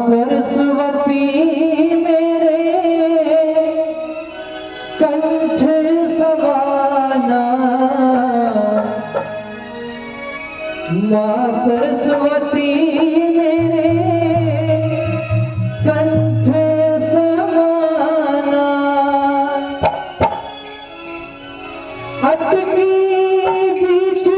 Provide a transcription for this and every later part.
सरस्वती मेरे कंठ सवाना, माँ सरस्वती मेरे कंठ समाना, अटकी बीच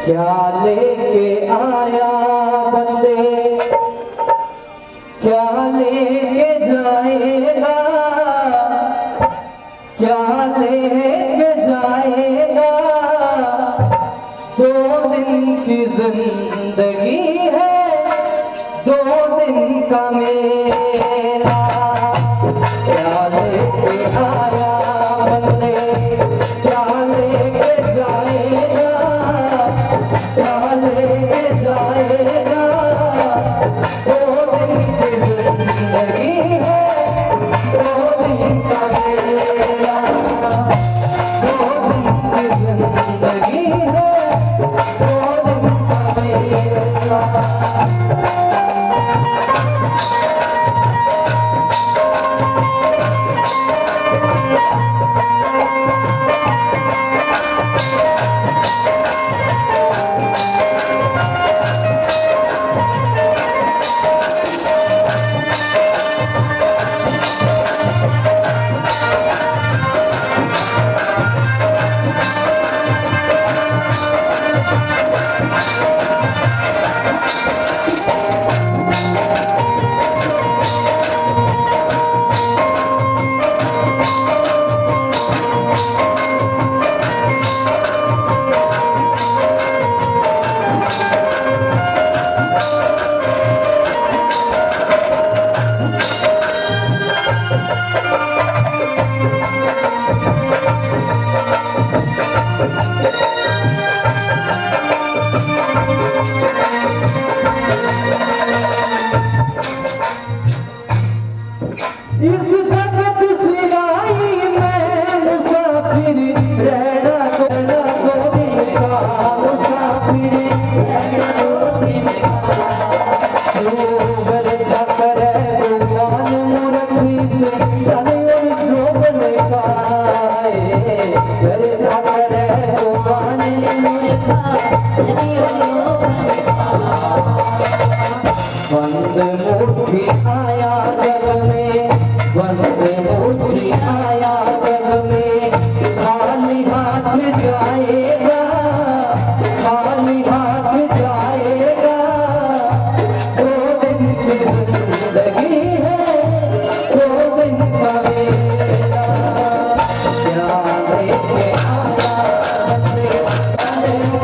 क्या लेके आया बंदे, क्या लेके जाएगा, क्या लेके के जाएगा, 2 दिन की जिंदगी है, 2 दिन का मेला। क्या लेके आया बंदे, क्या लेके जाएगा, क्या लेके जाएगा, 2 दिन की जिंदगी है, 2 दिन का मेला। 2 दिन की जिंदगी है, 2 दिन का मेला। इस जगत सिवाई में मुसाफिर रहना, करना 2 दिन का मुसाफिर रहना, 2 दिन का। जो करे भगवान मुरब्बी से तन और जोबन का है, करता करे भगवान मुरब्बा तन और जोबन का। बंद मुट्ठी आया जग में, बंद मुट्ठी आया जग में, खाली हाथ जाएगा, खाली हाथ जाएगा, 2 दिन की जिंदगी है, 2 दिन का मेला। क्या लेके आया बंदे, क्या लेके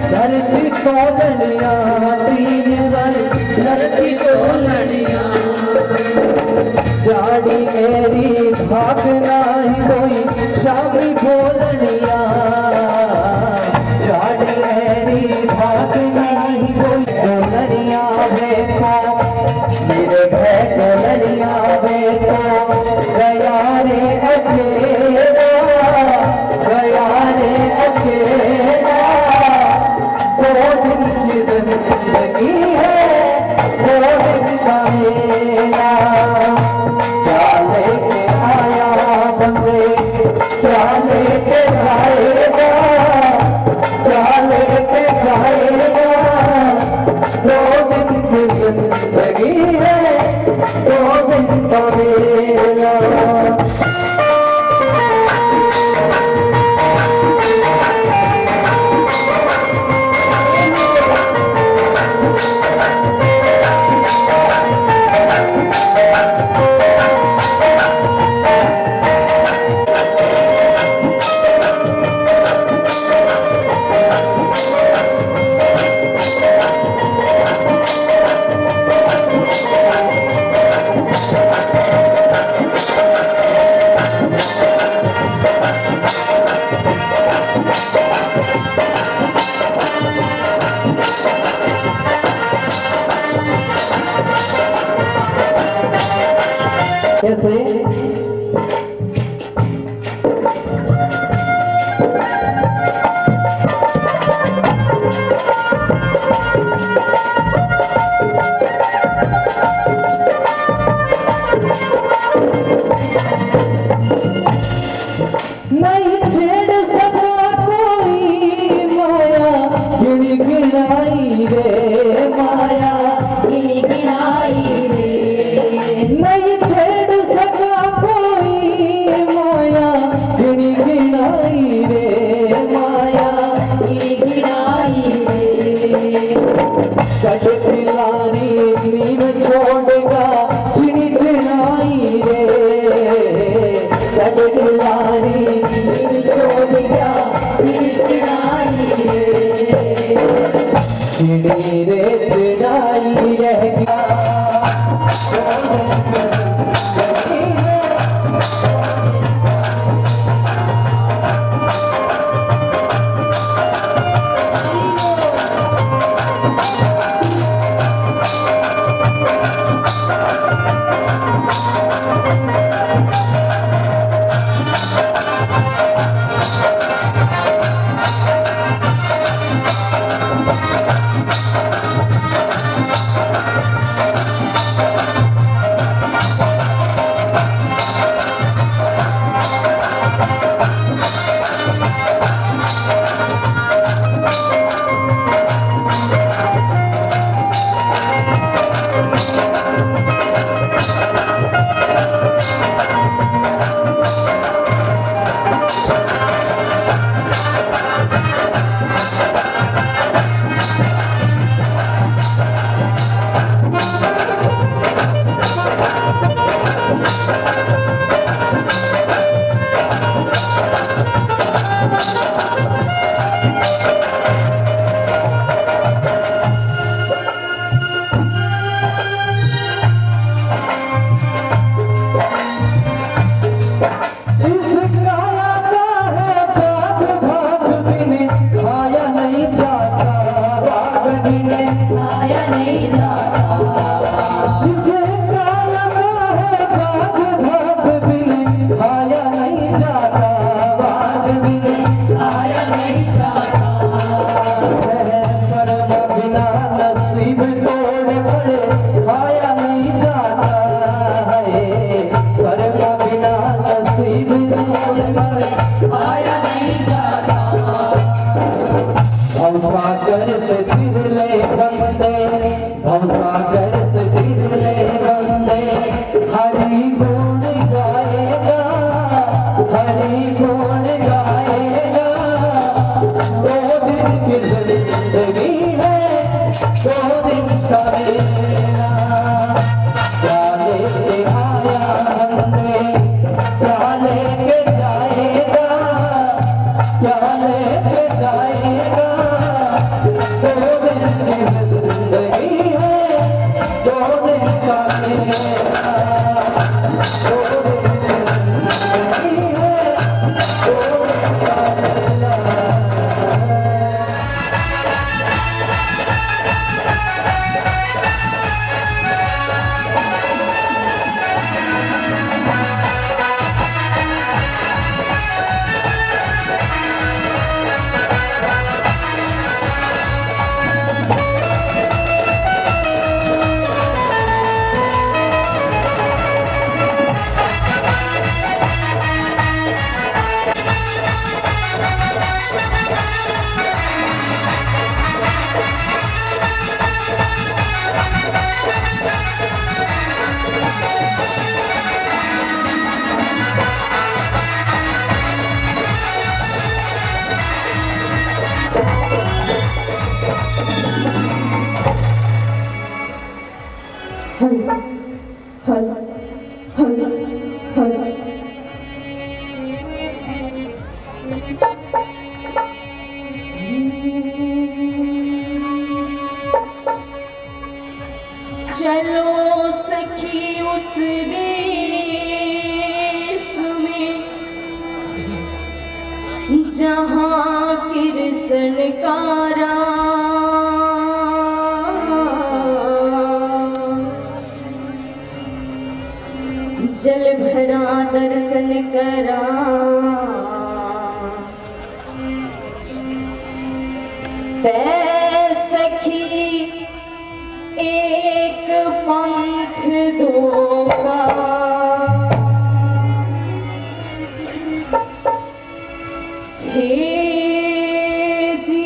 धरती को लड़िया, 3 बार धरती को लड़िया। जाड़ी मेरी भाग नाही कोई शामी बोलनिया, जाड़ी मेरी भाग नाही कोई बोलनिया। देखो मेरे घर चलनिया, देखो गया रे अकेला, गया रे अकेला। 2 दिन की जिंदगी है, 2 दिन का मेला। क्या लेके आया बंदे, क्या लेके जाएगा, क्या लेके जाएगा, 2 दिन की जिंदगी है, 2 दिन का मेला। कैसे नहीं छेड़ सका कोई माया गिड़ गिड़ाई रे माया गिड़ गिड़ाई रे नहीं छेड़ सका कोई माया गिड़ गिड़ाई रे माया गिड़ गिड़ाई रे कटे खिलानी नीर छोड़ेगा चिड़ी चिड़ाई रे कटे खिलानी छोड़िया चिड़चिड़ाई रे चिड़ी रे चिड़ाई रह गया भवसागर से तिरले बंदे भवसागर से तिरले बंदे हरि गुण गाएगा हरि गुण गाएगा 2 दिन की जिंदगी है 2 दिन का मेला क्या लेके आया बंदे क्या लेके जाएगा क्या लेके जाएगा 2 दिन की जिंदगी है 2 दिन का मेला 2 दिन की जिंदगी है 2 दिन का मेला चलो सखी उस देश में जहाँ कृष्ण का राज दर्शन करा तै सखी एक पंथ दो का हे जी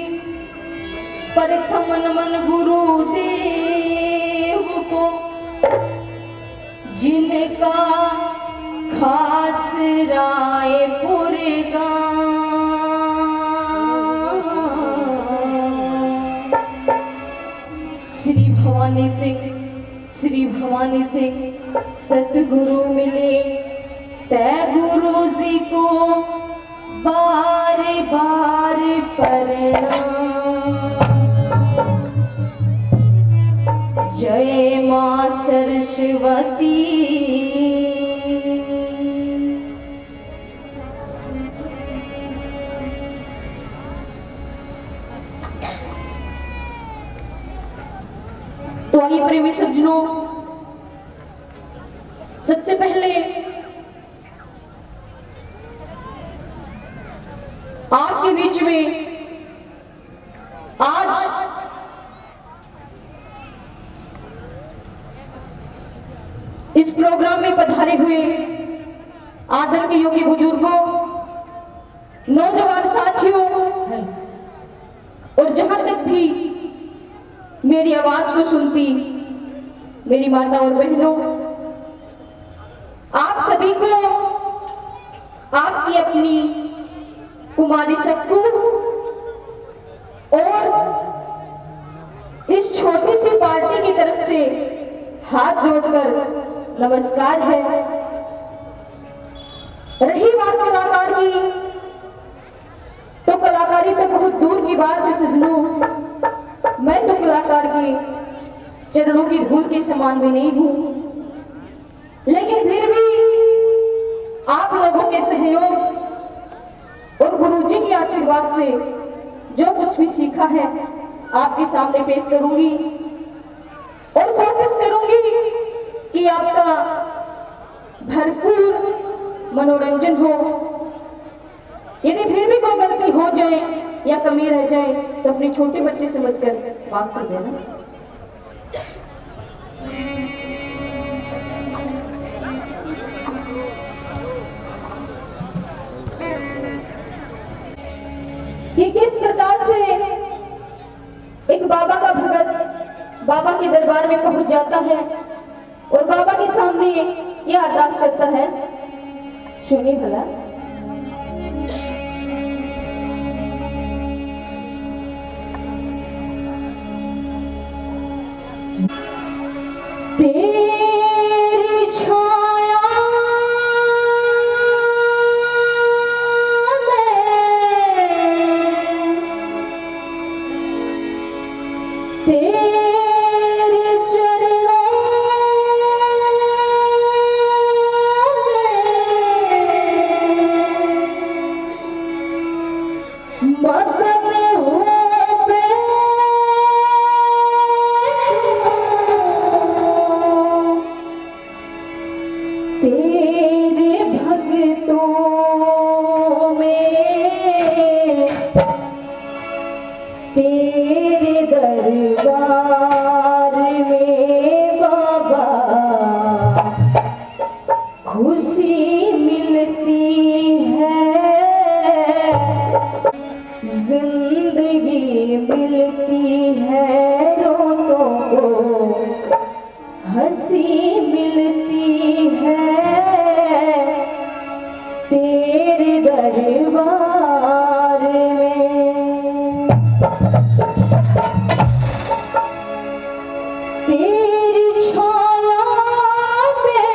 प्रथम नमन गुरुदेव को जिनका खास रायपुर श्री भवानी सिंह सतगुरु मिले तै गुरु जी को बार बार प्रणाम। जय मां सरस्वती। तो आइए प्रेमी सज्जनों, सबसे पहले आपके बीच में आज इस प्रोग्राम में पधारे हुए आदर के योग्य बुजुर्गों, नौजवान साथियों और जहां तक भी मेरी आवाज को सुनती मेरी माता और बहनों, आप सभी को आपकी अपनी कुमारी सक्कू और इस छोटी सी पार्टी की तरफ से हाथ जोड़कर नमस्कार है। रही बात कलाकार की, तो कलाकारी तो बहुत दूर की बात है सजनों। मैं तो कलाकार के चरणों की धूल के समान भी नहीं हूं, लेकिन फिर भी आप लोगों के सहयोग और गुरुजी के आशीर्वाद से जो कुछ भी सीखा है आपके सामने पेश करूंगी और कोशिश करूंगी कि आपका भरपूर मनोरंजन हो। यदि फिर भी कोई गलती हो जाए या कमी रह जाए तो अपने छोटे बच्चे समझकर माफ कर देना। ये किस प्रकार से एक बाबा का भगत बाबा के दरबार में पहुंच जाता है और बाबा के सामने क्या अरदास करता है, सुनिए भला। तेरी छाया में तेरे चरणों में मगन हो तेरे भक्तों में तेरे दरबार में बाबा खुशी मिलती है, जिंदगी मिलती है, रोतों को हंसी मिलती है तेरे दरबार में। तेरी छाया में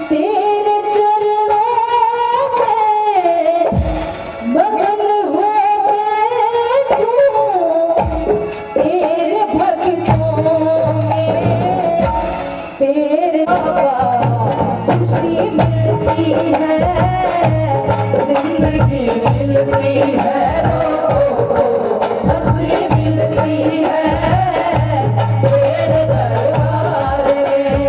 तेरे चरणों में मगन हो गए तू, तेरे भक्तों में तेरे बाबा खुशी मिलती है, जिंदगी मिलती है, हंसी मिलती है तेरे दरबार में।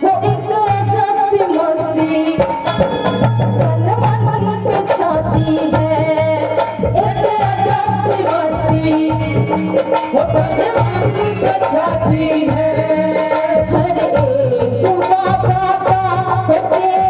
वो एक अजब सी मस्ती तन मन पे छाती है, एक अजब सी मस्ती वो तन मन पे छाती है। हर एक जुबा बाबा हो तेरे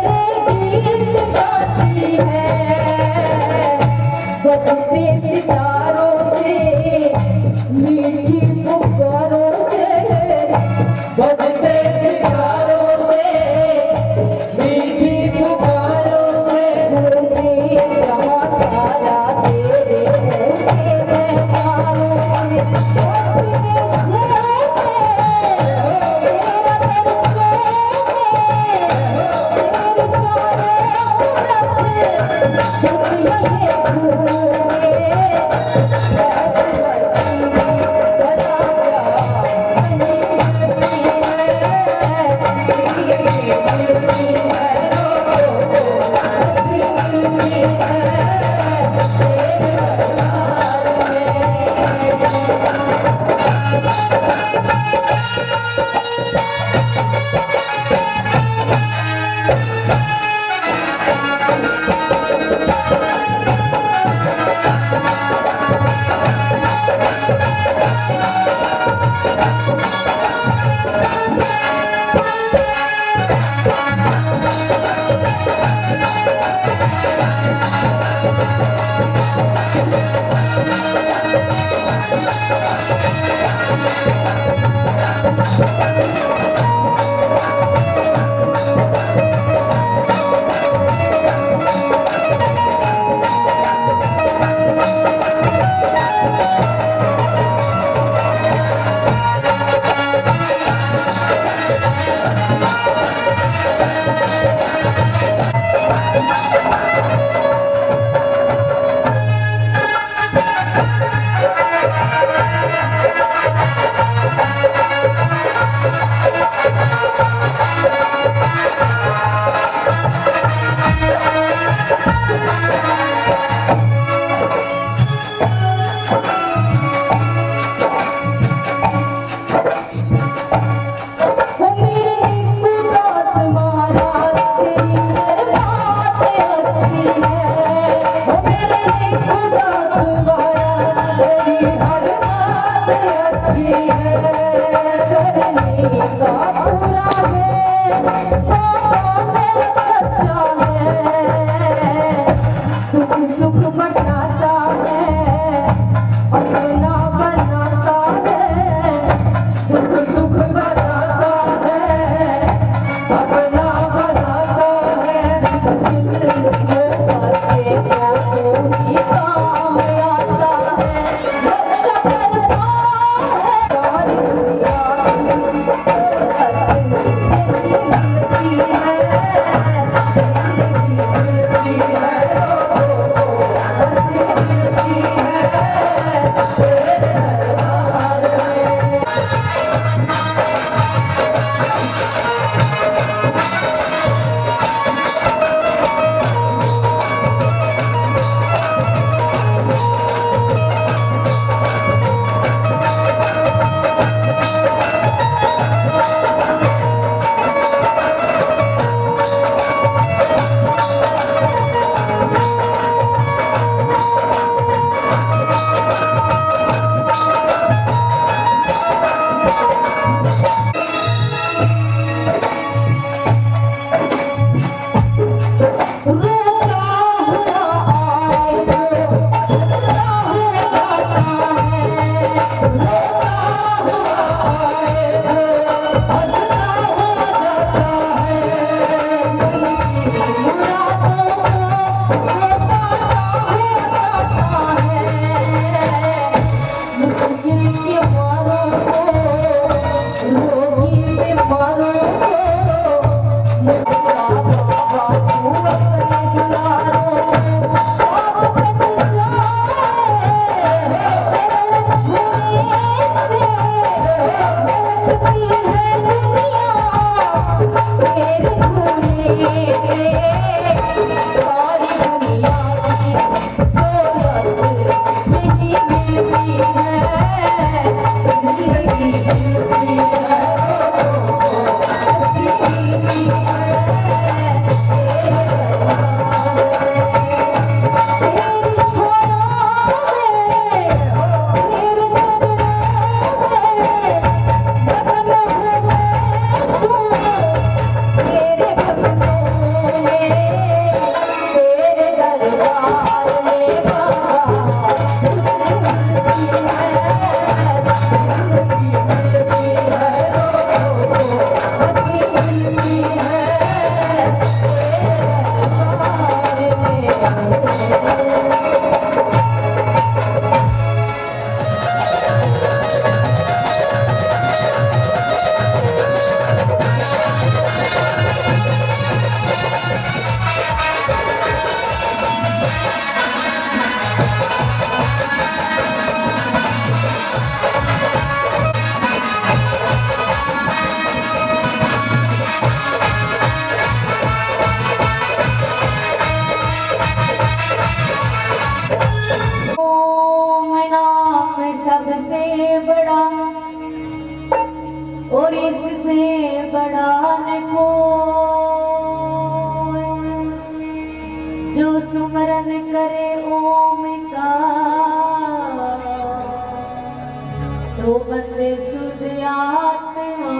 सुध आत्मा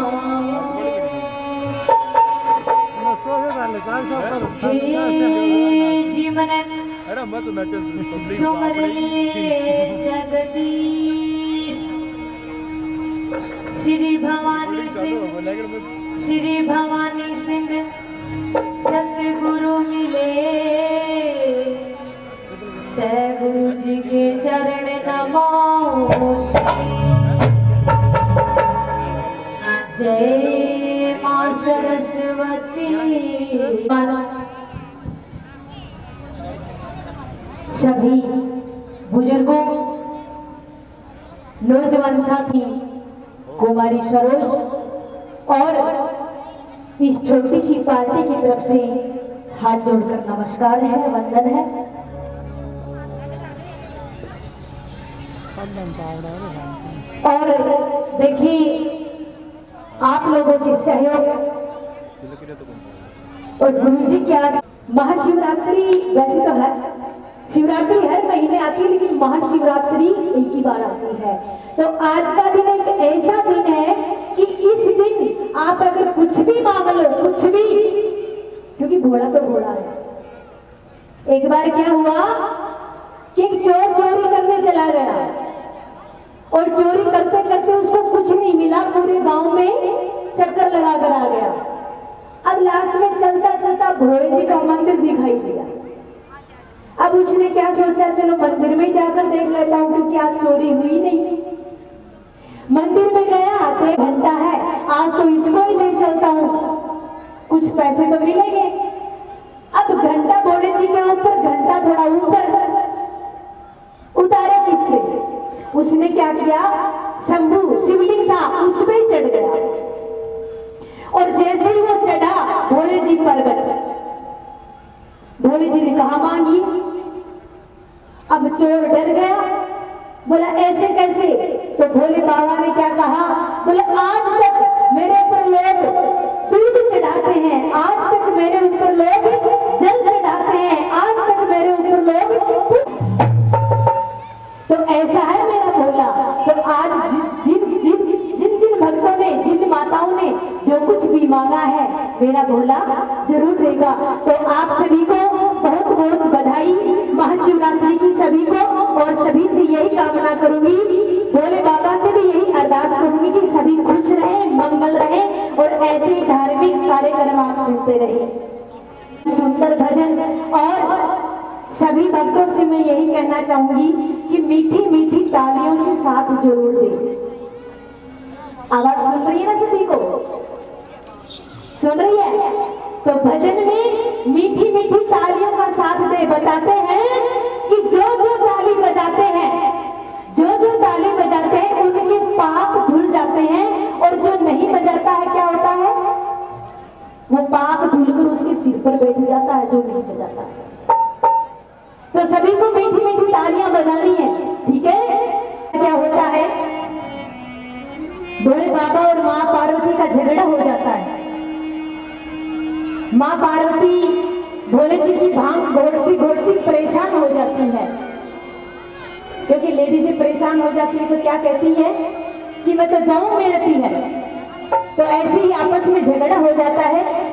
हे जीवन सुमर लिए जगदीश श्री भवानी सिंह सतगुरु मिले तय गुरु जी के चरण नमो जय मां सरस्वती। सभी बुजुर्गों, नौजवान साथी, कुमारी सरोज और इस छोटी सी पार्टी की तरफ से हाथ जोड़कर नमस्कार है, वंदन है। और देखिए आप लोगों के सहयोग और गुरु जी क्या महाशिवरात्रि, वैसे तो शिवरात्रि हर महीने आती है लेकिन महाशिवरात्रि एक ही बार आती है। तो आज का दिन एक ऐसा दिन है कि इस दिन आप अगर कुछ भी मांग लो, कुछ भी, क्योंकि भोला तो भोला है। एक बार क्या हुआ कि एक चोर चोरी करने चला गया और चोरी करते करते उसको कुछ नहीं मिला, पूरे गांव में चक्कर लगा कर आ गया। अब लास्ट में चलता चलता भोले जी का मंदिर दिखाई दिया। अब उसने क्या सोचा, चलो मंदिर में जाकर देख लेता हूँ क्योंकि आज चोरी हुई नहीं। मंदिर में गया तो 1 घंटा है, आज तो इसको ही ले चलता हूँ, कुछ पैसे तो मिलेंगे। अब घंटा भोले जी के ऊपर, घंटा थोड़ा ऊपर उतारे किससे? उसने क्या किया, शंभू शिवलिंग था उस पे चढ़ गया और जैसे ही वो चढ़ा भोले जी प्रगट। भोले जी ने कहा मांगी। अब चोर डर गया, बोला ऐसे कैसे? तो भोले बाबा ने क्या कहा, बोले आज तक मेरे ऊपर लोग दूध चढ़ाते हैं, आज तक मेरे ऊपर लोग जल चढ़ाते हैं, आज तक मेरे ऊपर लोग, तो ऐसा है मेरा भोला। तो आज जिन भक्तों ने, जिन माताओं ने जो कुछ भी मांगा है मेरा भोला जरूर देगा। तो आप सभी को बहुत बहुत बधाई महाशिवरात्रि की सभी को, और सभी से यही कामना करूंगी, भोले बाबा से भी यही अरदास करूंगी कि सभी खुश रहे, मंगल रहे और ऐसे ही धार्मिक कार्यक्रम आप सुनते रहे, सुंदर भजन। और सभी भक्तों से मैं यही कहना चाहूंगी कि मीठी मीठी तालियों से साथ जरूर दें। आवाज सुन रही है ना सभी को? सुन रही है? तो भजन में मीठी मीठी तालियों का साथ दे। बताते हैं कि जो जो ताली बजाते हैं, जो जो ताली बजाते हैं उनके पाप धुल जाते हैं, और जो नहीं बजाता है क्या होता है, वो पाप धुलकर उसके सिर पर बैठ जाता है जो नहीं बजाता है। तो सभी को मीठी मीठी तालियां बजानी है, ठीक है? क्या होता है, भोले बाबा और माँ पार्वती का झगड़ा हो जाता है। माँ पार्वती भोले जी की भांग घोटती घोटती परेशान हो जाती है, क्योंकि लेडीजें परेशान हो जाती है तो क्या कहती है कि मैं तो जाऊं मेरे पीहर। तो ऐसे ही आपस में झगड़ा हो जाता है।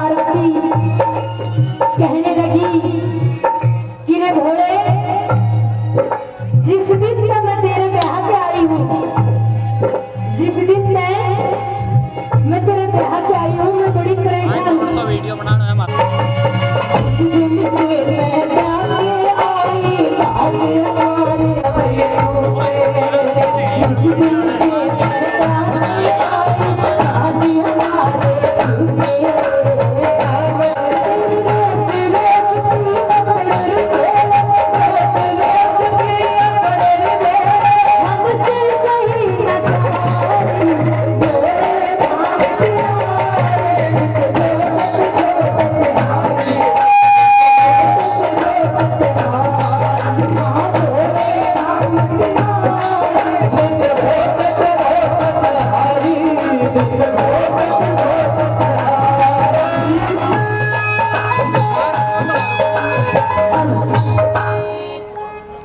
पार्वती कहने लगी कि रे भोले, जिस दिन से मैं तेरे ब्याह के आई हूँ, जिस दिन मैं तेरे ब्याह के आई हूँ, मैं बड़ी परेशान हूँ। वीडियो बनाना है हमारा। जिस दिन से मैं ब्याह के आई, भाग्य हमारे भैया में। जिस दिन से मैं ब्याह के आई, भाग्य हमारे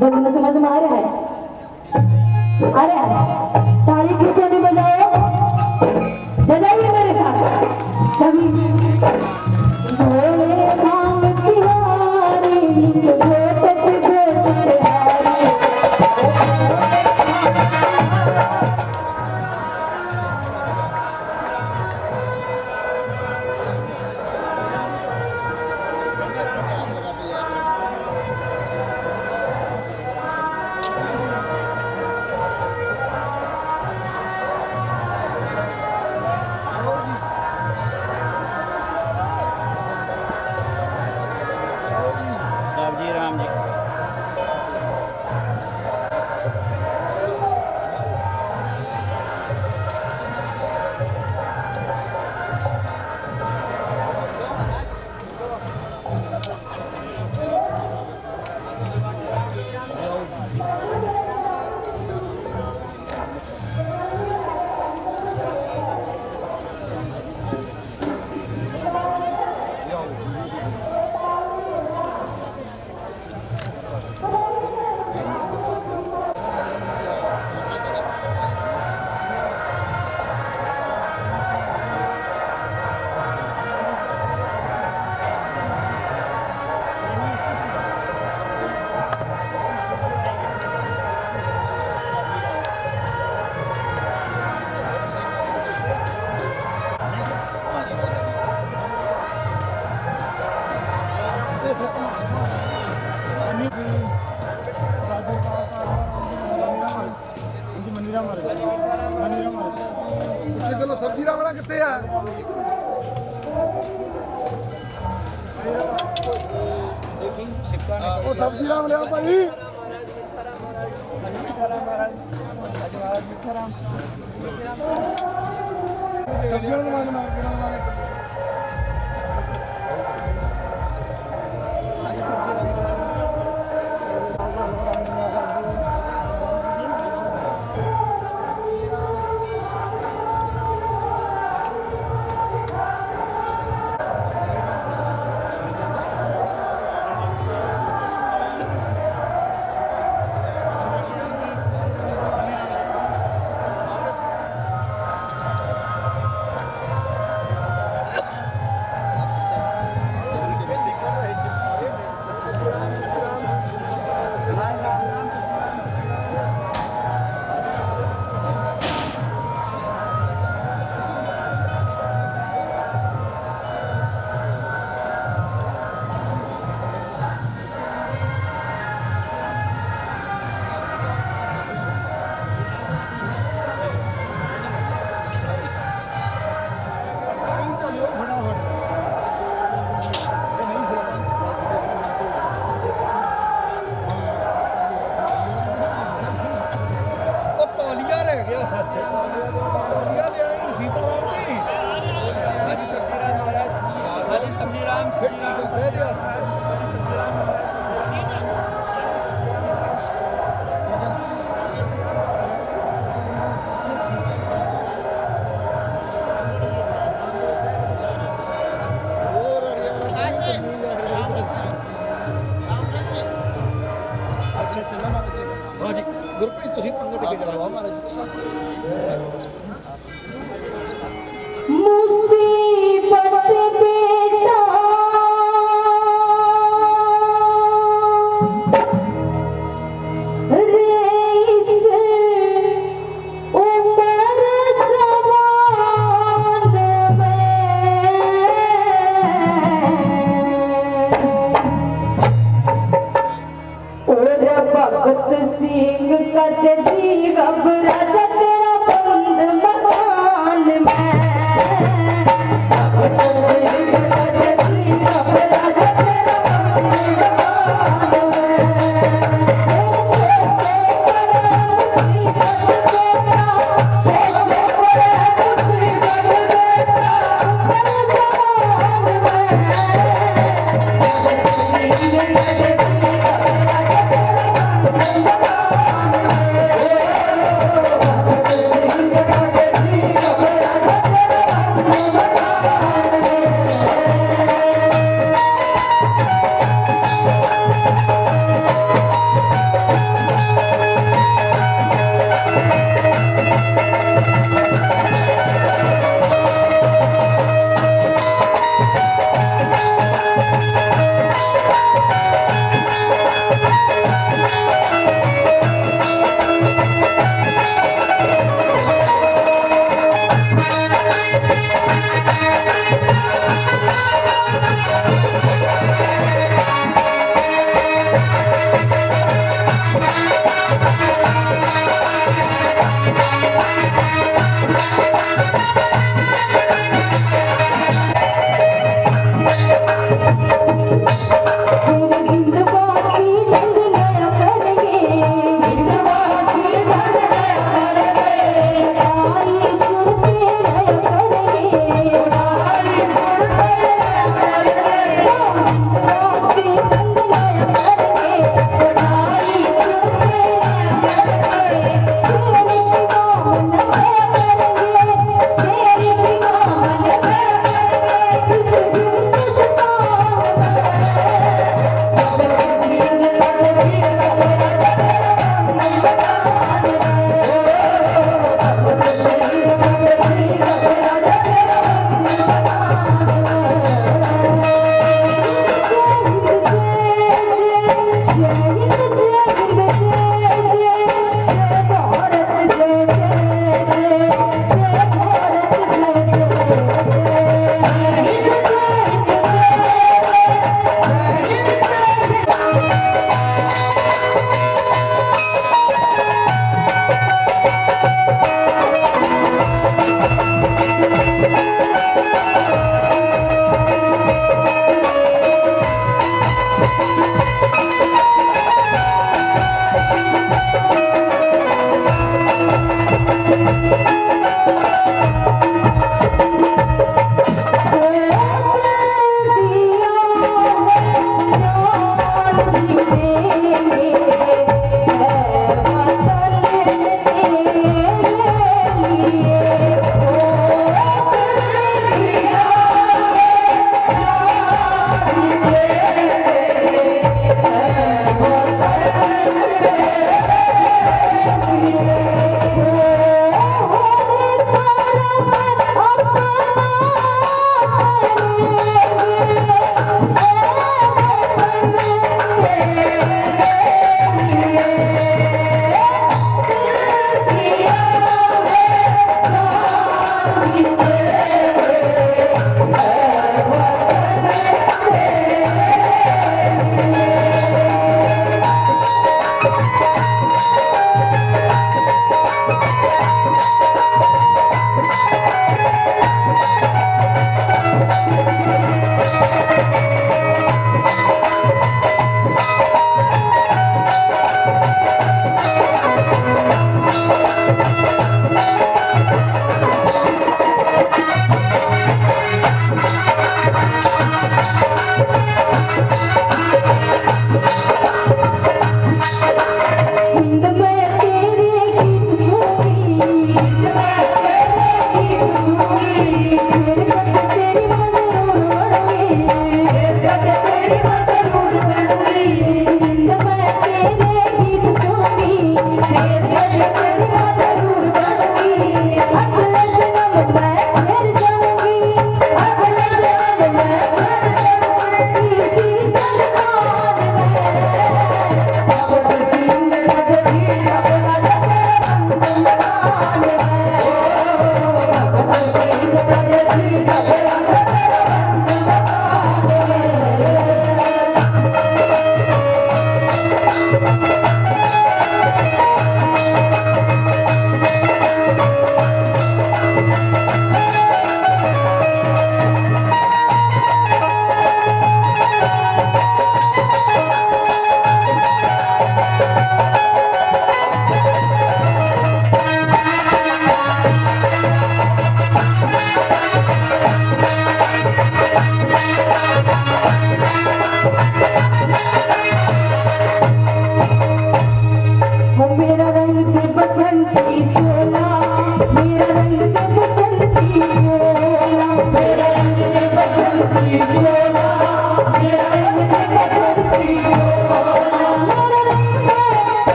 भजन समझ में आ रहा है? आ रहा है? ताली क्यों नहीं बजाओ? बजाइए मेरे साथ सभी। भोले नाम तिहारी, लिख गोटक गोटक हारी। राम जी चलो सब्जी रावड़ा कितने है ਉਹ ਸਬਜ਼ੀ ਰਾਮ ਲਿਆ ਭਾਈ ਸਬਜ਼ੀਆਂ ਨੂੰ ਮਾਰ गुरप्रीत तुसी पंगत के जा मुसीबत पे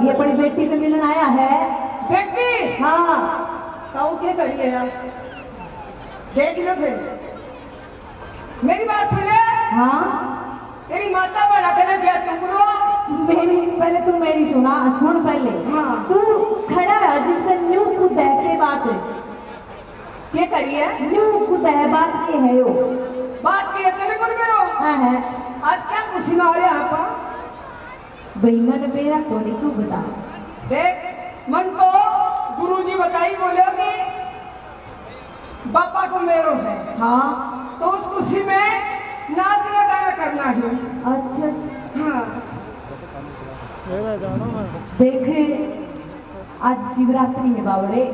ये अपनी बेटी तो मिलन आया है। बेटी हाँ ताऊ क्या करिए यार, देख लो फिर मेरी बात सुन ले। हाँ तेरी माता बड़ा करना चाहती हूँ। मेरी पहले तू मेरी सुन पहले। हाँ। तू खड़ा है जिब तक न्यू खुद है के बात है, क्या करिए न्यू खुद है बात के है यो बात की तेरे को मेरो हाँ है आज क्या खुशी में आ रहे हैं आप? बेईमान मेरा कोनी तू बता। देख मन को गुरुजी बताई बोले कि बापा को मेरो है, हाँ तो उस खुशी में नाचना गाना करना है। अच्छा हाँ देख आज शिवरात्रि है बावड़े।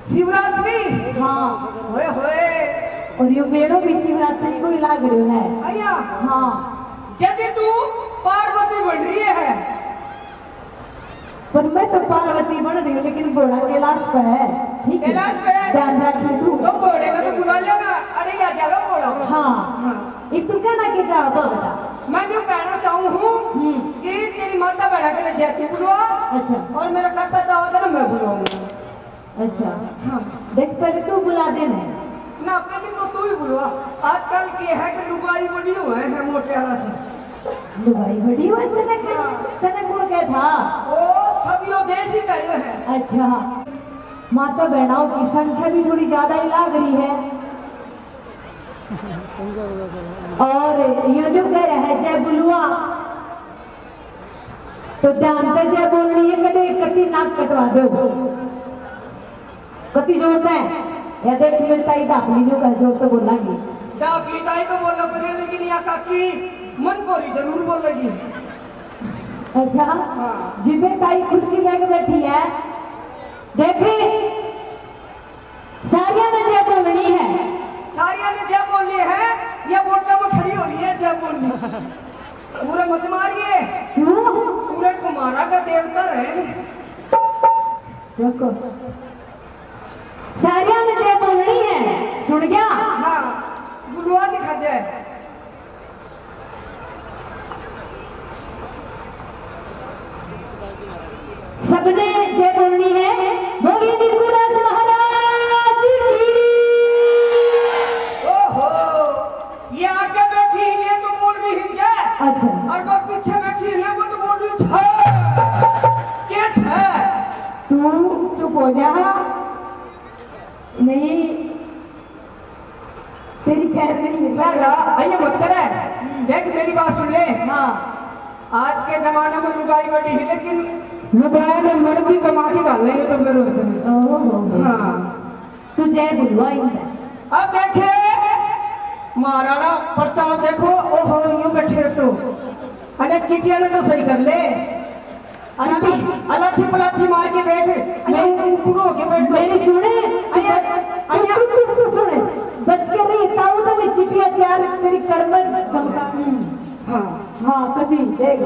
शिवरात्रि हाँ होए होए और यो मेड़ो भी शिवरात्रि को ही लाग रही है। भैया हाँ यदि तू पार्वती बन रही है पर मैं तो पार्वती बन रही हूँ लेकिन घोड़ा कैलाश पे है। ठीक है कैलाश पे है? ध्यान रखिए तू। तो घोड़े को तो बुला लेगा। अरे या जाएगा घोड़ा। हाँ ये तू कहना के चाहो तो बता। मैं जो कहना चाहूँ हूँ कि तेरी माता बढ़ा कर जाती बुलवा अच्छा और मेरा काका था होता ना मैं बुलाऊंगा। अच्छा हाँ देख पहले तू बुला देना ना पहले तो तू ही बुलवा। आजकल की है कि लुगाई बनी हुए है मोटियाला से। लुगाई बड़ी हुई तने गुण क्या था। ओ सभी देश ही करे है। अच्छा माता बहनाओं की संख्या भी थोड़ी ज्यादा ही लाग रही है और ये जो कह रहे हैं जय बुलुआ तो ध्यान से जय बोलनी है। कदे कति नाक कटवा दो कति जोड़ता है या देख मिलता ही दाखली जो कह जोड़ तो बोलेंगे दाखली ताई तो बोलना पड़ेगा लेकिन यहाँ काकी मन को ही जरूर बोलेगी। अच्छा जिबे ताई कुर्सी लेके बैठी है देखे सारिया ने जय बोलनी है। सारिया ने जय बोलनी है या वोटा में खड़ी हो रही है जय बोलनी। पूरा मत मारिए क्यों पूरे कुमारा का देवता है। देखो सारिया ने जय बोलनी है सुन गया। हाँ बुलवा दिखा जाए। सबने जय बोलनी है। बोलिए निकुलदास महाराज की। ओहो ये आगे बैठी है ये तो बोल रही है जय अच्छा और वो पीछे बैठी है वो तो बोल रही है छह। क्या छह? तू चुप हो जा। नहीं तेरी खैर नहीं है। आइए मत करे। देख मेरी बात सुन ले। हाँ आज के जमाने में लुगाई बड़ी है लेकिन लुगाई में मर्द भी कमा के डाल रही है तो मेरे होते ओहो हाँ तू जय बुलवा है। अब देखे महाराणा प्रताप देखो ओहो यूं बैठे तो अरे चिटिया ने तो सही कर ले। अलाथी पलाथी मार के बैठे उकड़ो के बैठ मेरी सुने आइया तू सुने बच के रही ताऊ तो मैं चिटिया चार तेरी कड़मर धमका। हाँ हाँ कभी देख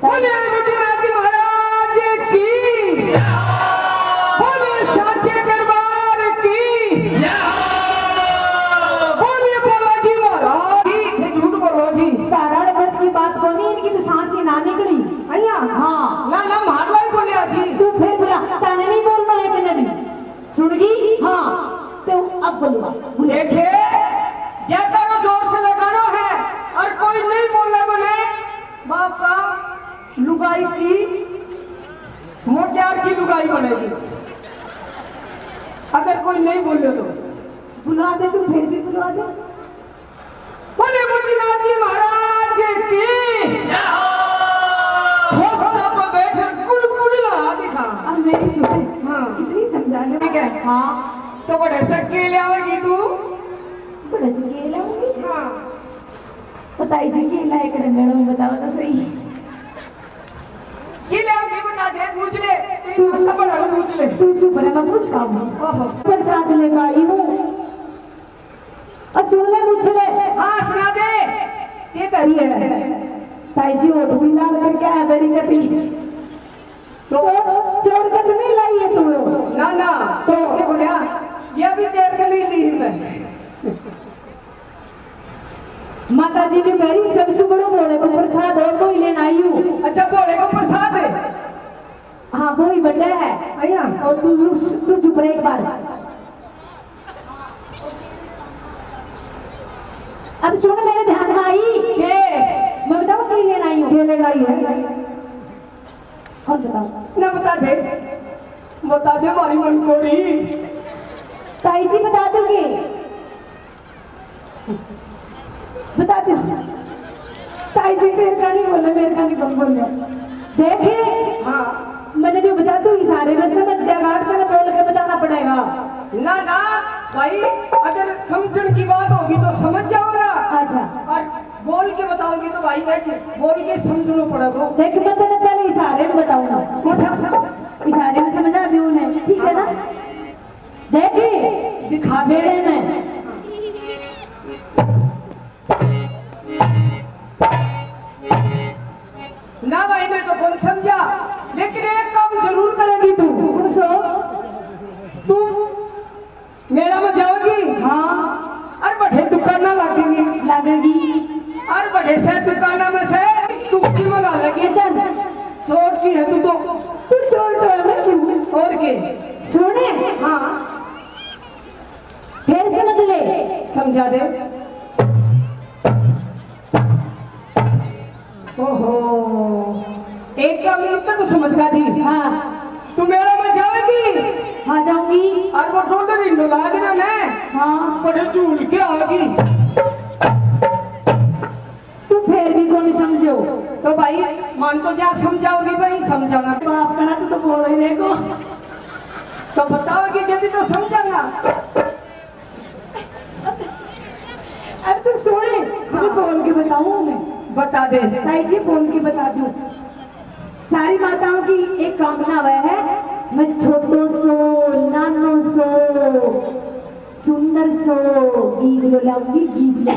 बोले गुजराती महाराज की बोले साचे दरबार की बोले बालाजी महाराज की। झूठ बोलो जी तारण बस की बात को नहीं इनकी तो सांस ही ना निकली। अय्या हाँ ना ना मारला ही बोले जी। तू फिर बोला ताने नहीं बोलना है कि नहीं सुनगी। हाँ तो अब बोलवा देखे ज्यादा जोर से लगाना है और कोई नहीं बोला बोले बापा लुगाई की मोटियार की लुगाई बनेगी। अगर कोई नहीं बोले तो बुला दे तू फिर भी बुला दे। बोले गोपीनाथ जी महाराज की हो सब बैठे कुड़ लगा दिखा। अब मेरी सुने हाँ। कितनी समझा ले। ठीक है। हाँ तो बड़े सके ले आवेगी तू। बड़ा से केला होगी। हाँ बताई जी केला एक मैडम बताओ तो सही। ये ले आके बता दे पूछ ले तेरी माता बड़ा पूछ ले। तू चुप रह मैं पूछ खाऊंगा। ओहो प्रसाद लेकर आई हूँ अब सुन ले पूछ ले। हाँ सुना दे। ये करी है ताई जी ओट भी लाल करके आया मेरी कटी तो चोर कट नहीं लाई है तू। ना ना तो क्या बोलिया ये भी देर के नहीं ली मैं। माता जी ने कही सबसे बड़ो बोले को प्रसाद और कोई लेना आई हूँ। अच्छा बोले को प्रसाद है हाँ वो ही बर्थडे है अया और तू चुप रहे एक बार। अब सुन मेरे ध्यान में आई के मैं बताऊँ कहीं लेना आई हूँ। ये लेना ही है कौन बताओ ना बता दे हमारी मन को रही ताई जी बता दोगे बता दो ताई जी मेरे का नहीं बोले मेरे का नहीं बोले देखे हाँ मैंने जो बता दू इशारे में समझ जाएगा मैंने बोल के बताना पड़ेगा। ना ना भाई अगर समझण की बात होगी तो समझ जाओगा अच्छा और बोल के बताओगे तो भाई देख बोल के समझना पड़ेगा। देख मैं तेरे पहले इशारे में बताऊंगा इशारे में समझा दी उन्हें ठीक है ना। देखे दिखा मेरे में ना भाई मैं तो कौन समझा लेकिन एक काम जरूर करेगी तू मेला में जाओगी हाँ और बड़े दुकाना लगेगी लगेगी और बड़े से दुकाना में से टुक्की मंगा लेगी। चल चोर की है तू तो तू चोर तो है मैं क्यों और के सुने हाँ फिर समझ ले समझा दे। ओहो एक काम इतना तो समझ गा जी हाँ तू मेला में जाएगी हाँ जाऊंगी और वो डोडर इंडो लागना मैं हाँ बड़े झूल के आगी तू फिर भी कौन समझो तो भाई मान तो जा समझाओगी भाई समझाना बाप करा तू तो बोल ही देखो तो बताओगी जब तो समझाना। अब तो सुने तू बोल के बताऊं मैं बता दे ताई जी बोल के बता दूं सारी माताओं की एक कामना वह है मैं छोटो सो नानो सो सुंदर सो गीत लाऊंगी गीत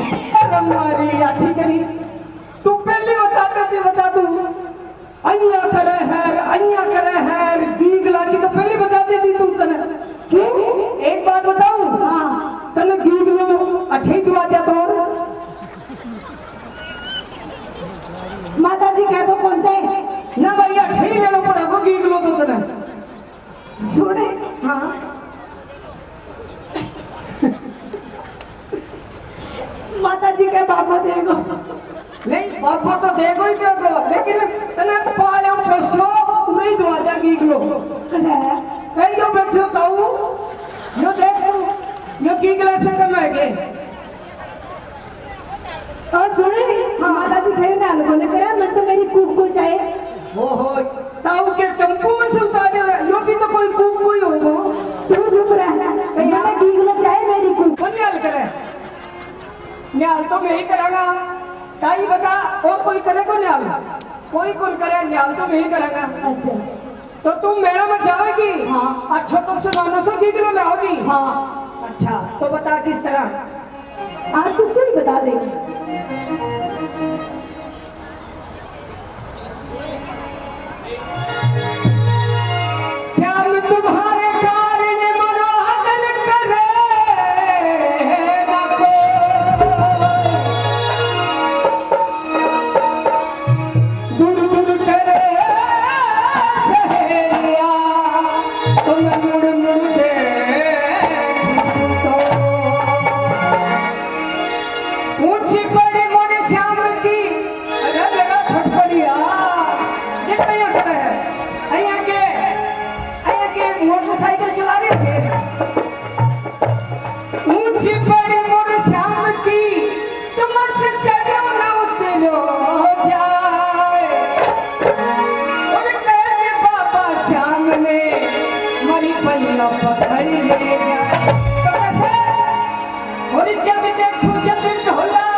हमारी अच्छी करी तू पहले बता दूं अइया करे है गीग लागी तो पहले बता देती तू तने क्यों एक बात बताऊं हाँ तने गीग लो अच्छी दुआ दिया तो माता जी कह दो कौन जाए ना भाई अच्छी लेना पड़ेगा गीग लो तो तने सुने हाँ माता जी कह बाबा देगो नहीं बाबा तो देखो ही देखो लेकिन तने पाले फसो पूरी दुआ दिया गीग लो कहीं यो बैठो ताऊ यो देख यो गीग ले से कम है के और सुने माता जी कहे ना बोले करा मैं तो मेरी कूक को चाहे ओहो ताऊ के टेम्पो में से उतारे यो भी तो कोई कूक कोई होगा तू चुप रह मैंने गीगलो चाहे मेरी कूक कौन न्याल करे न्याल तो मैं ही कराना ताई बता और कोई करेगा न्याल कोई कौन करे न्याल तो मैं ही करेगा। अच्छा तो तुम मेला में जाओगी हाँ अच्छा तो से नाना से गीगलो में आओगी हाँ अच्छा तो बता किस तरह आज तू ही बता देगी श्याम तुम्हारे कारण मनोहर करे दूर दूर करे सहेलिया तुम मुड़ मुड़ देखूं तो ऊंची बड़ी मोड़ी श्याम की अरे मेरा फटफड़िया ये क्या कर रहे हैं अया के मोटरसाइकिल चला रहे थे ऊंची बड़ी मोड़ श्याम की तुम से चढ़ो ना उतरो जाए और कहते बाबा श्याम ने मरी पन्ना पकड़ ले जाए और जब देखो जब ढोला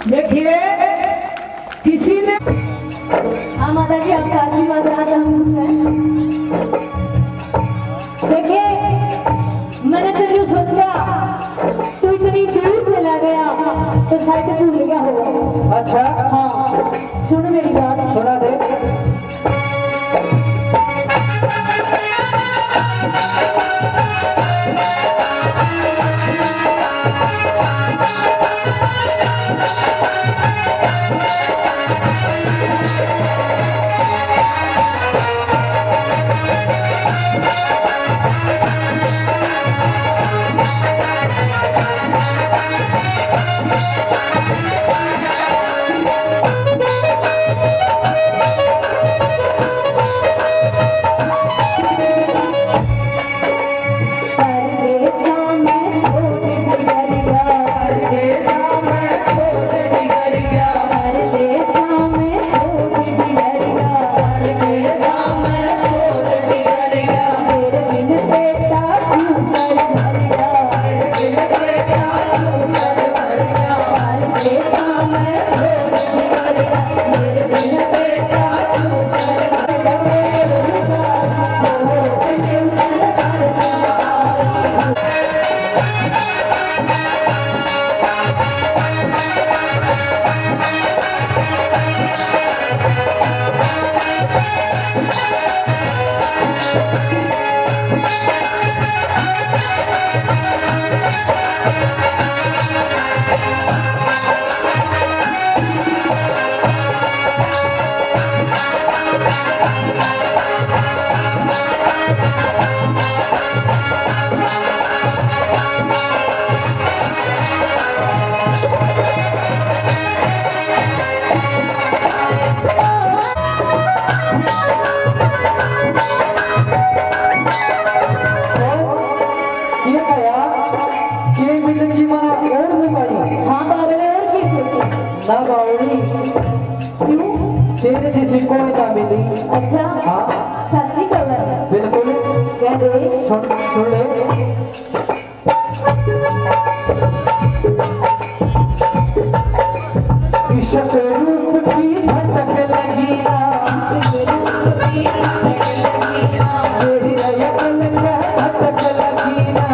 देखिए किसी ने हाँ माता जी आपका आशीर्वाद रहा था हम से। देखिए मैंने तो यूँ सोचा तू इतनी दूर चला गया तो शायद भूल गया होगा। अच्छा हाँ सुन मेरी बात। सुना दे। ना बावड़ी क्यों? तेरे जैसी कोई ना मिली। अच्छा हाँ सच्ची खबर है? बिल्कुल। कह दे। सुन ले। इश्क रूप की झटक लगी ना, तेरी अकल का भटक लगी ना,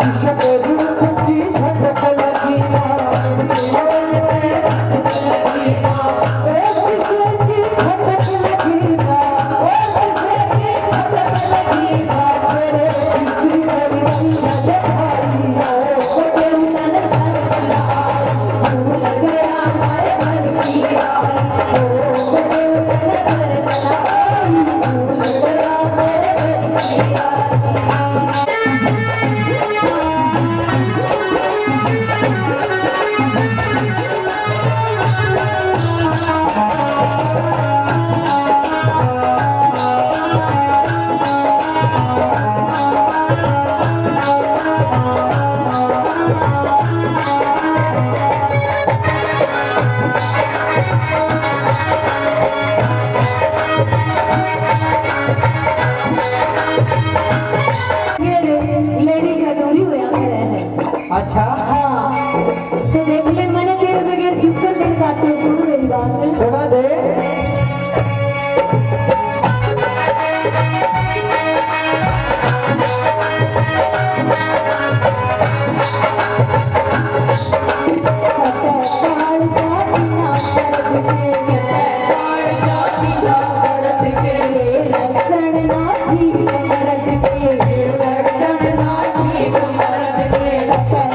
इश्क रूप की झटक लगी ना, अच्छा हाँ तो देख ले मैंने तेरे बगैर कितना दिन काटे। सुन मेरी बात। सुना दे। लक्षण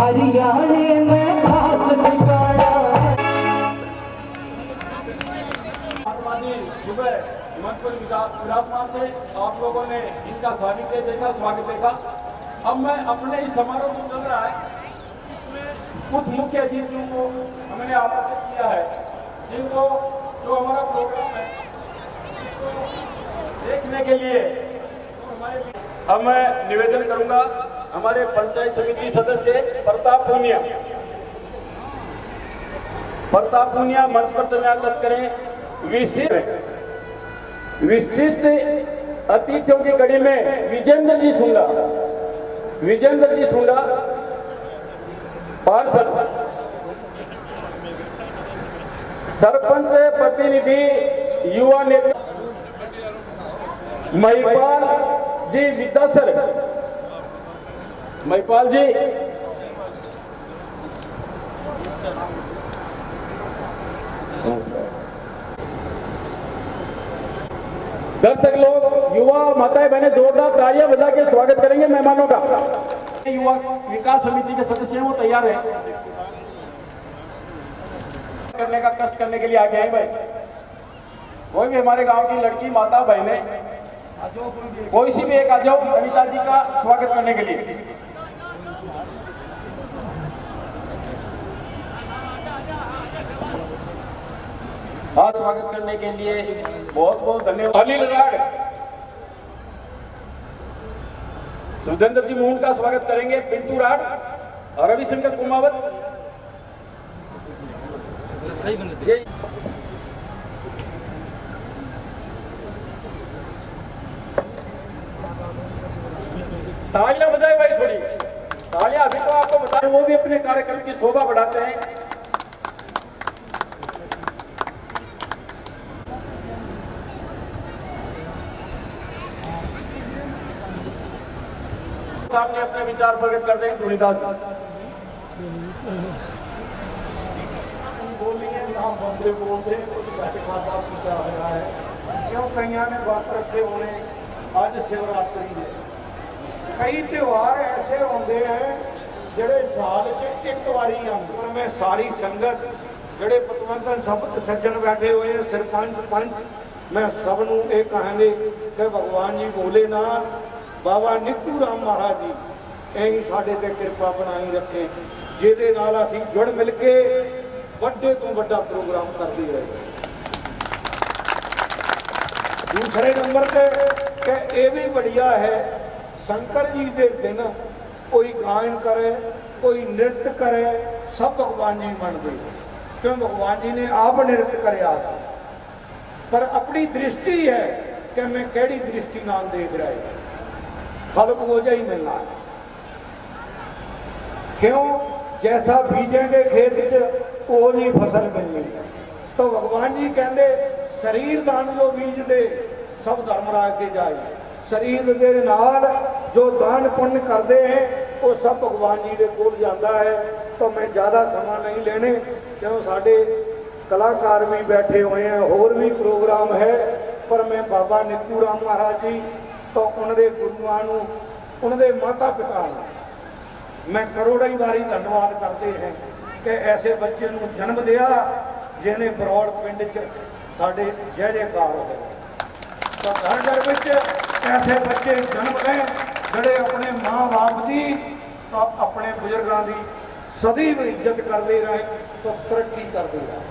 हरियाणे में खास ठिकाना। महात्मा जी सुबह मंच पर विराजमान थे, आप लोगों ने इनका सानिध्य देखा, स्वागत देखा। अब मैं अपने इस समारोह को चल रहा है, कुछ मुख्य अतिथियों को हमने आमंत्रित किया है, जिनको जो हमारा प्रोग्राम है उसको देखने के लिए अब मैं निवेदन करूंगा हमारे पंचायत समिति सदस्य प्रताप पूनिया मंच पर तैनात करें। विशिष्ट अतिथियों की कड़ी में विजेंद्र जी सुंडा पार्षद, सरपंच प्रतिनिधि, युवा नेता महिपाल जी विद्यासर, महिपाल जी दर्शक लोग, युवा माताएं बहनें जोरदार तालियां बजा के स्वागत करेंगे मेहमानों का। युवा विकास समिति के सदस्य हैं, वो तैयार हैं करने का, कष्ट करने के लिए आगे हैं भाई। कोई भी हमारे गांव की लड़की, माता, बहनें, कोई सी भी एक आ जाओ अनिता जी का स्वागत करने के लिए। आज स्वागत करने के लिए बहुत बहुत धन्यवाद। अनिल राड, सुरेंद्र जी मोहन का स्वागत करेंगे, पिंटू राड और रविशंकर कुमावत। तालियां बजाए भाई, थोड़ी तालियां। अभी तो आपको बताएं, वो भी अपने कार्यक्रम की शोभा बढ़ाते हैं। सामने अपने विचार प्रकट कर दें धुनीदास क्यों कईयां ने बात रखे होने अज शिवरात्रि है। कई त्योहार ऐसे होंगे हैं ਜਿਹੜੇ साल च एक बारी आते। पर मैं सारी संगत ਜਿਹੜੇ पतवंतन सब सज्जन बैठे हुए हैं, सरपंच पंच, मैं सब नूं ये कहांगे कि भगवान जी भोलेनाथ, बाबा निक्कू राम महाराज जी यही साडे ते किरपा बनाई रखे, जिहदे नाल असीं जुड़ मिल के ਵੱਡੇ ਤੋਂ ਵੱਡਾ प्रोग्राम करते रहे। दूसरे नंबर पे कि ये भी बढ़िया है, शंकर जी के दिन कोई गायन करे, कोई नृत्य करे, सब भगवान जी मनते, क्यों भगवान जी ने आप नृत्य कराया। पर अपनी दृष्टि है कि मैं केड़ी दृष्टि नाल देख रहा है, फल बोझा ही मिलना है। क्यों, जैसा बीजेंगे खेत च वो जी फसल मिलनी। तो भगवान जी कहते शरीर दान जो बीज दे सब धर्मराज के जाए। शरीर के नाल जो दान पुण्य करते हैं वो सब भगवान जी के कोल जाता है। तो मैं ज़्यादा समा नहीं लेने, क्यों साढ़े कलाकार भी बैठे हुए हैं, होर भी प्रोग्राम है। पर मैं बाबा निक्कू राम महाराज जी तो उन्होंने गुरुआं नूं, उन्होंने माता पिता मैं करोड़ों बारी धन्यवाद करते हैं कि ऐसे बच्चे को जन्म दिया जिन्हें बरौड़ पिंड च साढ़े जय जयकार हो। तो घर घर में ऐसे बच्चे जन्म लें जोड़े अपने माँ बाप की, तो अपने बुजुर्गों की सदैव इज्जत करते रहे, तो तरक्की करते रहे।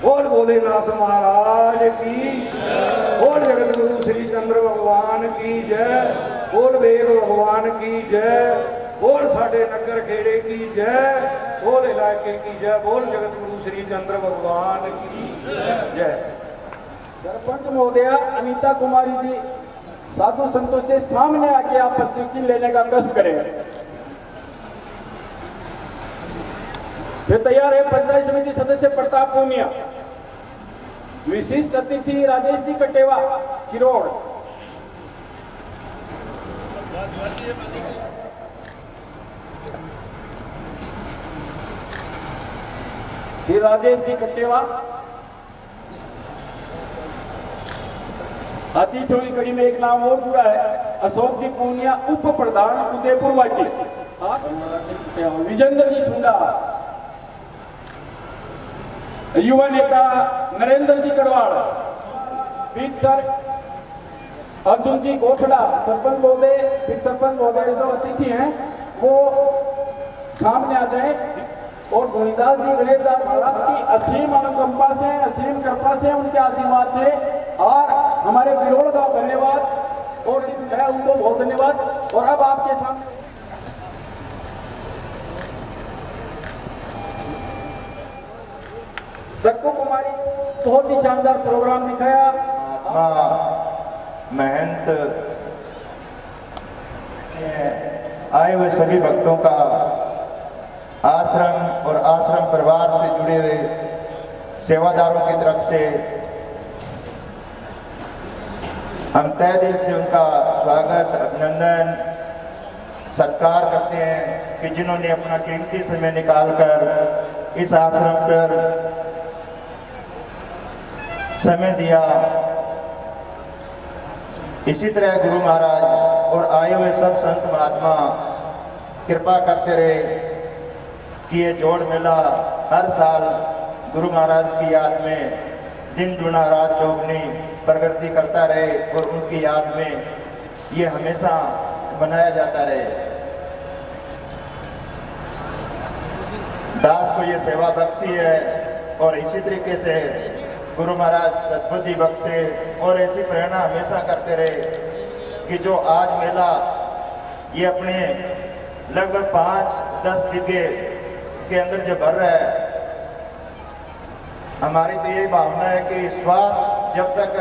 बोल भोलेनाथ महाराज की, बोल जगत गुरु श्री चंद्र भगवान की जय, बोल वेद भगवान की जय, बोल साढ़े नगर खेड़े की जय, बोल इलाके की जय, बोल जगत गुरु श्री चंद्र भगवान की जय। सरपंच महोदया अनीता कुमारी जी साधु संतों से सामने आके आप प्रतिचिन्ह लेने का कष्ट करेंगे। फिर तैयार है पंचायत समिति सदस्य प्रताप पूनिया, विशिष्ट अतिथि राजेश जी कटेवा किरोड़, फिर राजेश जी कटेवा। अतिथियों की कड़ी में एक नाम और जुड़ा है, अशोक जी पूनिया उप प्रधान उदयपुर वाटी। विजेंद्र जी सुंडा, युवा नेता नरेंद्र जी कड़वाड़, पीठ सर अर्जुन जी गोठड़ा, सरपंच महोदय, फिर सरपंच महोदय जो अतिथि हैं वो सामने आ जाए। और धोनीदास जी गणेशदास महाराज की असीम अनुकंपा से, असीम कृपा से, उनके आशीर्वाद से और हमारे बिरोड़ का धन्यवाद और है उनको बहुत धन्यवाद। और अब आपके सामने सक्कू कुमारी बहुत ही शानदार प्रोग्राम दिखाया। महंत आए हुए सभी भक्तों का आश्रम और आश्रम परिवार से जुड़े हुए सेवादारों की तरफ से हम तहे दिल से उनका स्वागत, अभिनंदन, सत्कार करते हैं कि जिन्होंने अपना कीमती समय निकालकर इस आश्रम पर समय दिया। इसी तरह गुरु महाराज और आए हुए सब संत महात्मा कृपा करते रहे कि ये जोड़ मेला हर साल गुरु महाराज की याद में दिन दुना रात चौगनी प्रगति करता रहे और उनकी याद में ये हमेशा मनाया जाता रहे। दास को ये सेवा बख्शी है और इसी तरीके से गुरु महाराज सद्बुद्धि बख्शे और ऐसी प्रेरणा हमेशा करते रहे कि जो आज मेला ये अपने लगभग 5-10 बीघे के अंदर जो भर रहा है, हमारी तो यही भावना है कि श्वास जब तक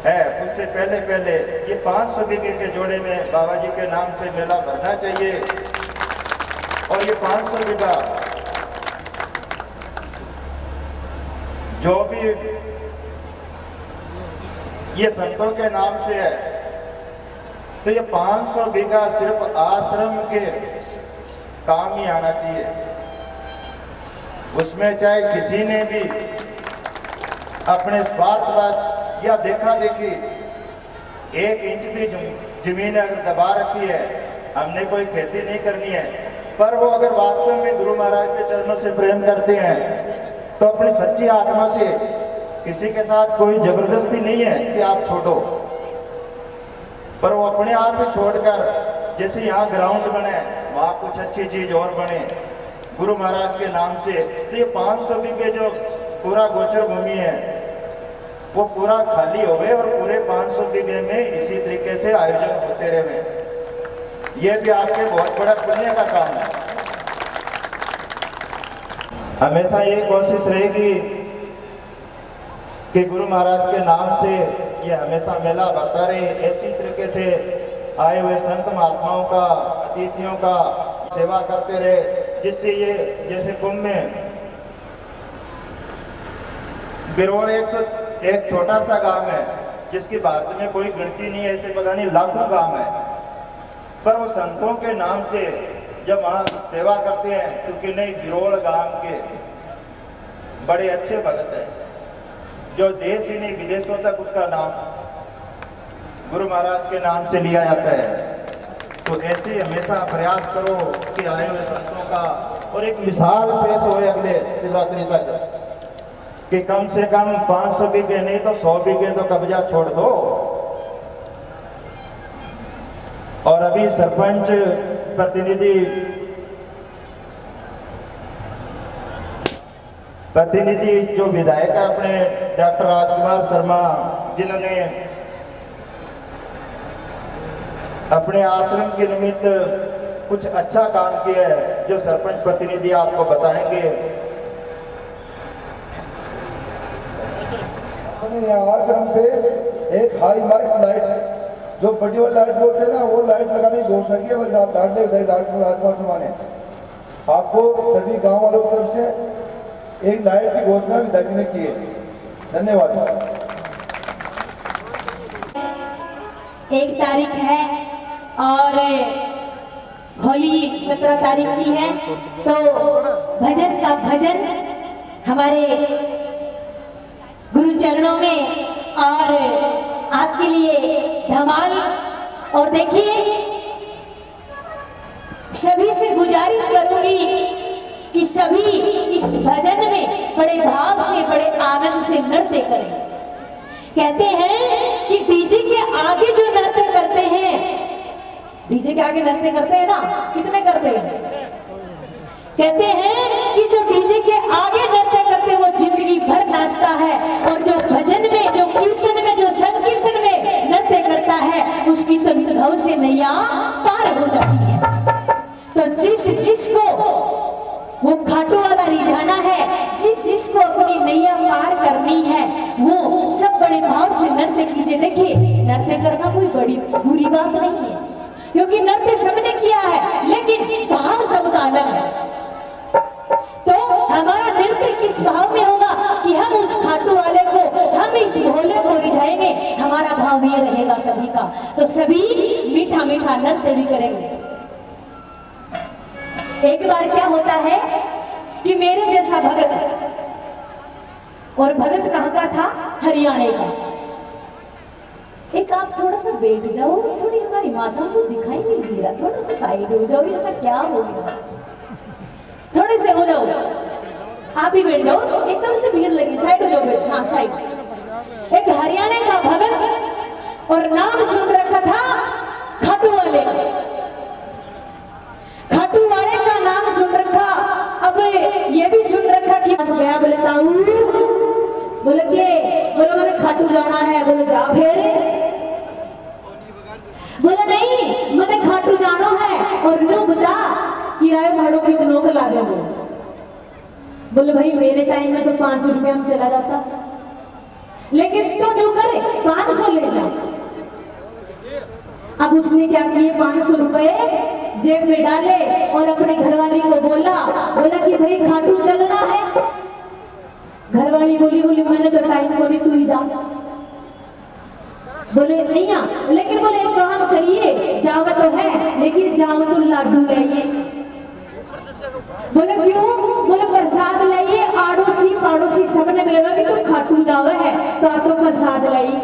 है उससे पहले पहले ये 500 बीघे के जोड़े में बाबा जी के नाम से मेला भरना चाहिए। और ये 500 बीघा जो भी ये संतों के नाम से है, तो ये 500 बीघा सिर्फ आश्रम के काम ही आना चाहिए। उसमें चाहे किसी ने भी अपने स्वार्थवश या देखा देखी 1 इंच भी जमीन अगर दबा रखी है, हमने कोई खेती नहीं करनी है, पर वो अगर वास्तव में गुरु महाराज के चरणों से प्रेम करते हैं तो अपनी सच्ची आत्मा से, किसी के साथ कोई जबरदस्ती नहीं है कि आप छोड़ो, पर वो अपने आप ही छोड़कर जैसे यहाँ ग्राउंड बने वहाँ कुछ अच्छी चीज और बने गुरु महाराज के नाम से। तो ये 500 बीघे जो पूरा गोचर भूमि है वो पूरा खाली हो गए और पूरे 500 बीघे में इसी तरीके से आयोजन होते रहे। ये भी आपके बहुत बड़ा पुण्य का काम है। हमेशा ये कोशिश रहेगी कि गुरु महाराज के नाम से ये हमेशा मेला भरता रहे। ऐसी तरीके से आए हुए संत महात्माओं का, अतिथियों का सेवा करते रहे, जिससे ये जैसे कुंभ में बिरोड़ एक छोटा सा गांव है जिसकी भारत में कोई गिनती नहीं है, ऐसे पता नहीं लाखों गांव है, पर वो संतों के नाम से जब वहाँ सेवा करते हैं, क्योंकि नहीं बिरोड़ गांव के बड़े अच्छे भगत हैं जो देश ही नहीं विदेशों तक उसका नाम गुरु महाराज के नाम से लिया जाता है। तो ऐसे हमेशा प्रयास करो कि आए हुए संतों का और एक मिसाल पेश हो अगले शिवरात्रि तक कि कम से कम 500 बीघे नहीं तो 100 बीघे तो कब्जा छोड़ दो। और अभी सरपंच प्रतिनिधि जो विधायक है अपने डॉक्टर राजकुमार शर्मा, जिन्होंने अपने आश्रम के निमित्त कुछ अच्छा काम किया है, जो सरपंच प्रतिनिधि आपको बताएंगे। यहाँ आश्रम पे एक हाई मार्क्स लाइट, जो बड़ी वाली लाइट बोलते हैं ना, वो लाइट लगाने की घोषणा की है। डॉक्टर राजकुमार शर्मा ने आपको सभी गांव वालों की तरफ से एक लाइट की घोषणा विधायक ने की है। धन्यवाद। 1 तारीख है और होली 17 तारीख की है, तो भजन का भजन हमारे गुरु चरणों में और आपके लिए धमाल। और देखिए सभी से गुजारिश करूंगी कि सभी इस भजन में बड़े भाव से, बड़े आनंद से नृत्य करें। कहते हैं कि डीजे के आगे जो नृत्य करते हैं, डीजे के आगे नृत्य करते हैं ना, कितने करते हैं? कहते हैं कि जो डीजे के आगे नृत्य करते हैं वो जिंदगी भर नाचता है, और जो भजन में, जो कीर्तन में, जो संकीर्तन में नृत्य करता है उसकी तो घाव से नैया पार हो जाती है। तो जिसको वो खाटू वाला रिझाना है, जिसको अपनी नैया पार करनी है, वो सब बड़े भाव से नृत्य कीजिए। देखिए, नृत्य करना कोई बड़ी बुरी बात नहीं है, क्योंकि नृत्य सबने किया है, लेकिन भाव सबका अलग है। तो हमारा नृत्य किस भाव में होगा कि हम उस खाटू वाले को, हम इस भोले को रिझाएंगे, हमारा भाव ये रहेगा सभी का। तो सभी मीठा मीठा नृत्य भी करेंगे। एक बार क्या होता है कि मेरे जैसा भगत, और भगत कहाँ का था? हरियाणा का। एक आप थोड़ा सा बैठ जाओ, थोड़ी हमारी माता को दिखाई नहीं दे रहा, थोड़ा सा साइड हो जाओ। ऐसा क्या हो गया? थोड़े से हो जाओ, आप ही बैठ जाओ, एकदम से भीड़ लगी, साइड हो जाओ, बैठ, हाँ साइड। एक हरियाणा का भगत, और नाम सुन रखा था खाटू वाले। खाटू वाले का नाम सुन रखा, अब ये भी सुन रखा कि गया, बोले ताऊ, बोले के, बोले मैंने खाटू जाना है, बोले जा फिर, बोले नहीं मैंने खाटू जाना है, और नो बता किराए भाड़ों कितनों का लागे वो। बोले भाई मेरे टाइम में तो 5 रुपया में चला जाता, लेकिन तो नो करे 500 ले जा। अब उसने क्या किए, 500 रुपए जेब में डाले और अपने घरवाली को बोला कि भाई खाटू चलना है। घरवाली बोली मैंने तो टाइम को नहीं, तू ही जा। बोले नहीं, लेकिन बोले एक काम करिए, जावा तो है लेकिन जावा तो लाडू लाइए। बोले क्यों? बोले प्रसाद लाइए, आड़ोसी पाड़ोसी सबने बोला कि तुम खाटू जावे है तो आप तो प्रसाद लाई।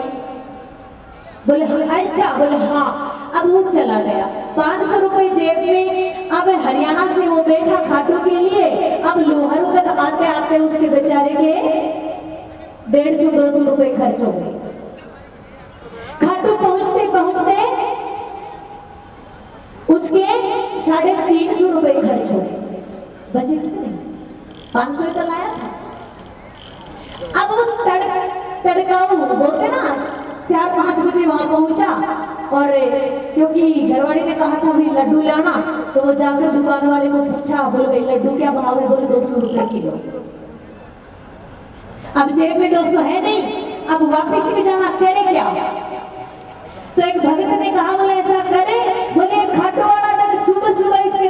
बोले अच्छा, बोले हाँ। अब वो चला गया, 500 रुपए जेब में। अब हरियाणा से वो बैठा खाटू के लिए, अब लोहारू तक आते आते उसके बेचारे के 150-200 रुपए खर्च हो गए। खाटू पहुंचते पहुंचते उसके 350 रुपए खर्च हो गए। बचे कितने? 500 तो लाया था। अब वो तड़काऊ बोलते ना, 4-5 बजे वहां पहुंचा, और क्योंकि घरवाली ने कहा था भाई लड्डू लाना, तो वो जाकर दुकान वाले को पूछा, बोले भाई लड्डू क्या भाव है? बोले 200 रुपए किलो। अब जेब में 200 है नहीं, अब वापिस भी जाना, करे क्या? तो एक भगत ने कहा, बोले ऐसा करे, बोले खाटू वाला जब सुबह सुबह इसके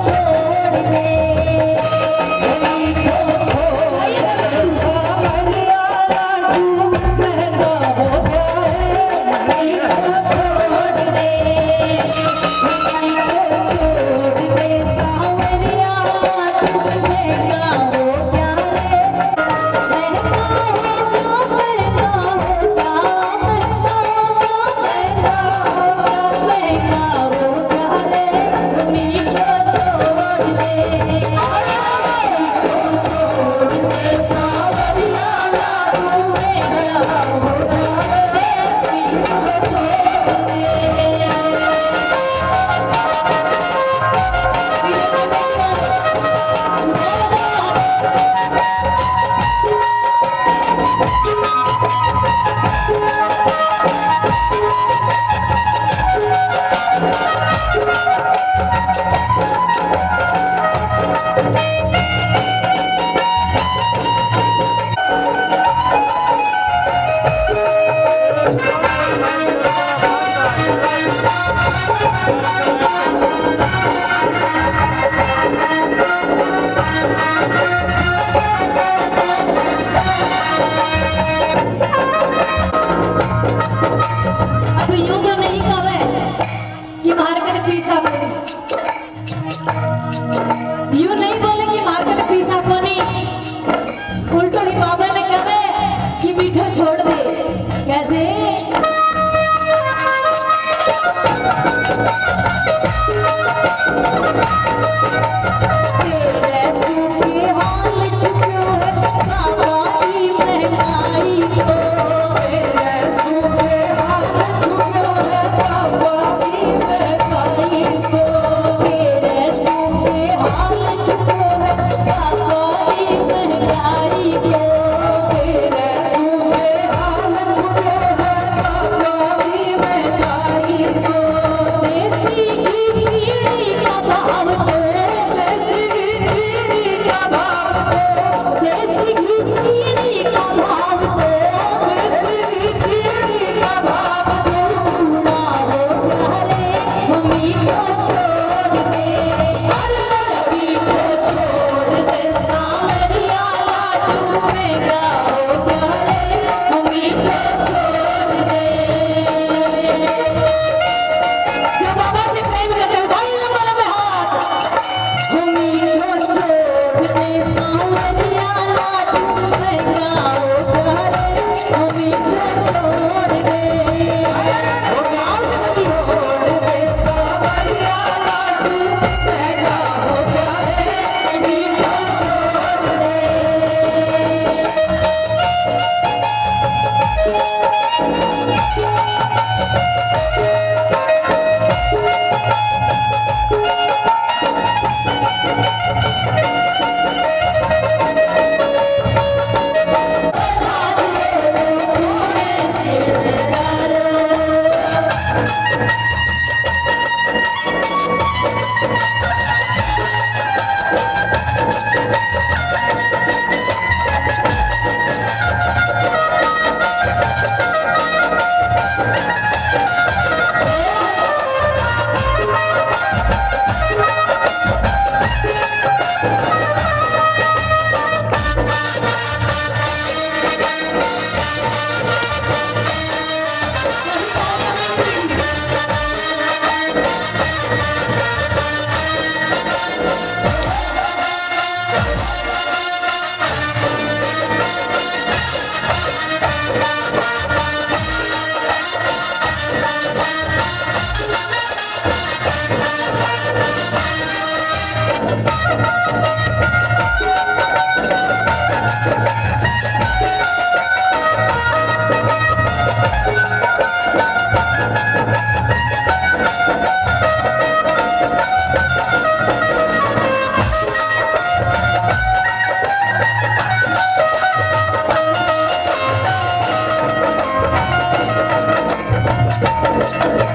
छोड़ पीसा कोनी। यूं नहीं बोले कि मारकर पीसा कोनी, उल्टो ही बाबा ने कहे कि मीठा छोड़ दे। कैसे? तेरे सूखे हाल चुक्यो है बाबाई महंगाई को। तेरे सूखे हाल चुक्यो है बाबाई महंगाई को। तेरे सूखे हाल चुक्यो है बाबाई महंगाई को। तेरे सूखे हाल चुक्यो है बाबाई महंगाई को। देसी घी चीनी का भाव तो देसी चीनी का भाव तो देसी घी चीनी का भाव तो देसी चीनी का भाव तो बूढ़ा हो प्यारे मम्मी को छोड़ दे। अरे मम्मी को छोड़ दे सावरिया लाडू महंगा हो प्यारे मम्मी को छोड़ दे। जो बाबा से प्रेम करते हैं भाई लंबा लंबा हाथ। मम्मी को छोड़ दे सावरिया लाडू महंगा हो प्यारे मम्मी को छोड़ दे। वो गाँव से सभी छोड़ दे सावरिया लाडू महंगा हो प्यारे मम्मी को छोड़ दे।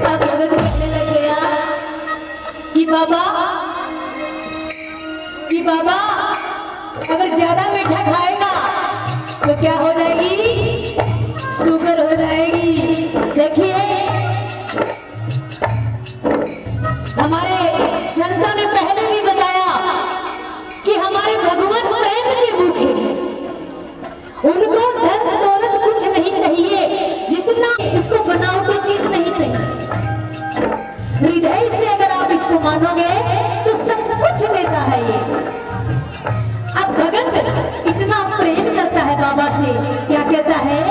अब भगत कहने लग गया कि बाबा अगर ज्यादा मीठा खाएगा तो क्या हो जाएगी? शुगर हो जाएगी। देखिए हमारे संतों ने पहले भी बताया कि हमारे भगवान प्रेम के भूखे हैं। उनको धन दौलत कुछ नहीं चाहिए, जितना इसको बनावटी चीज नहीं चाहिए। हृदय से अगर आप इसको मानोगे तो सब कुछ देता है ये। अब भगत इतना प्रेम करता है बाबा से, क्या कहता है?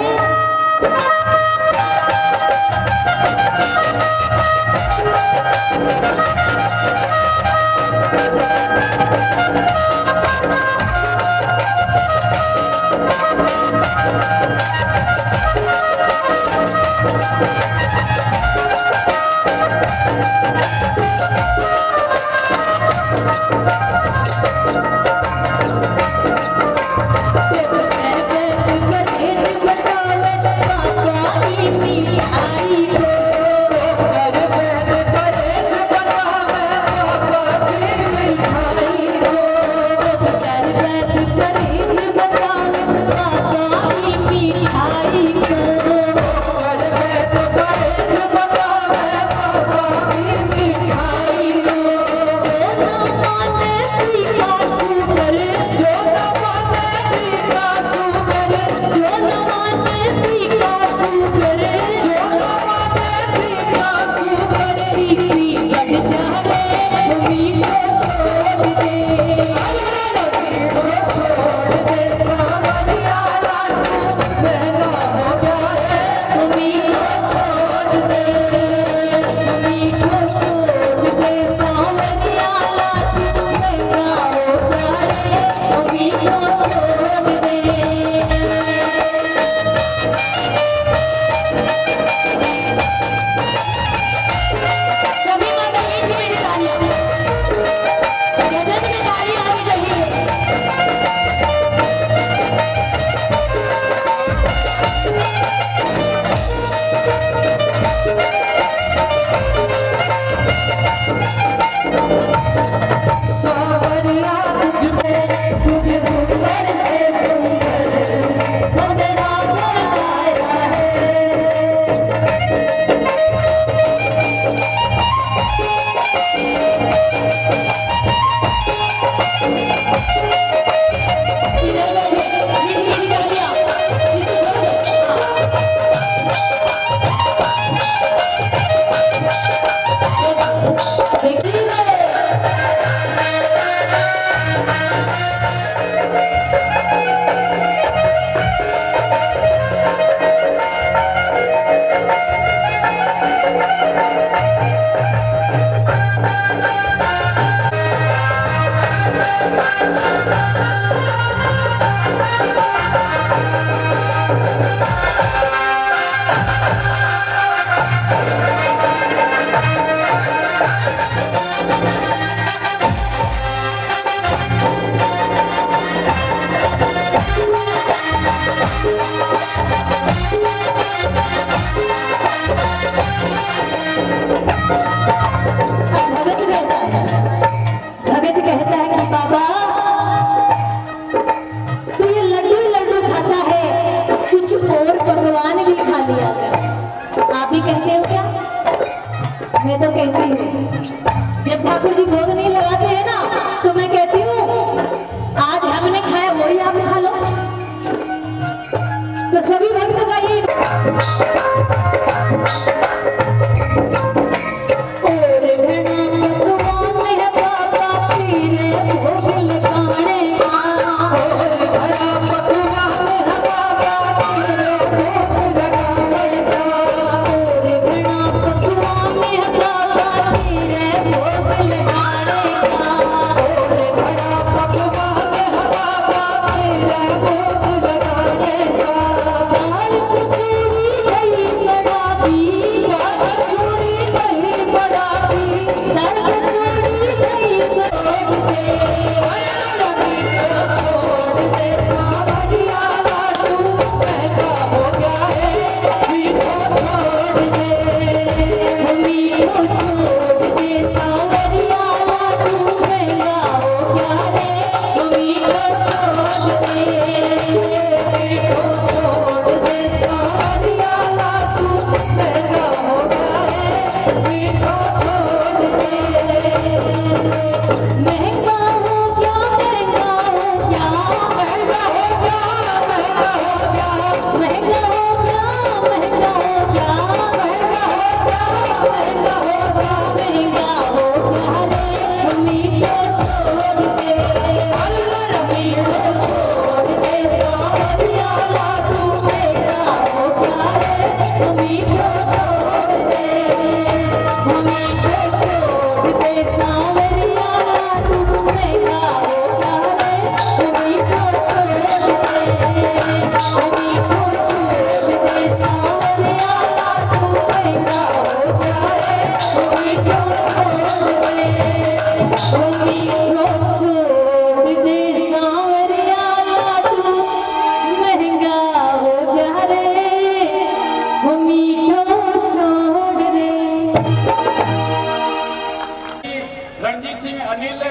रणजीत सिंह, अनिल,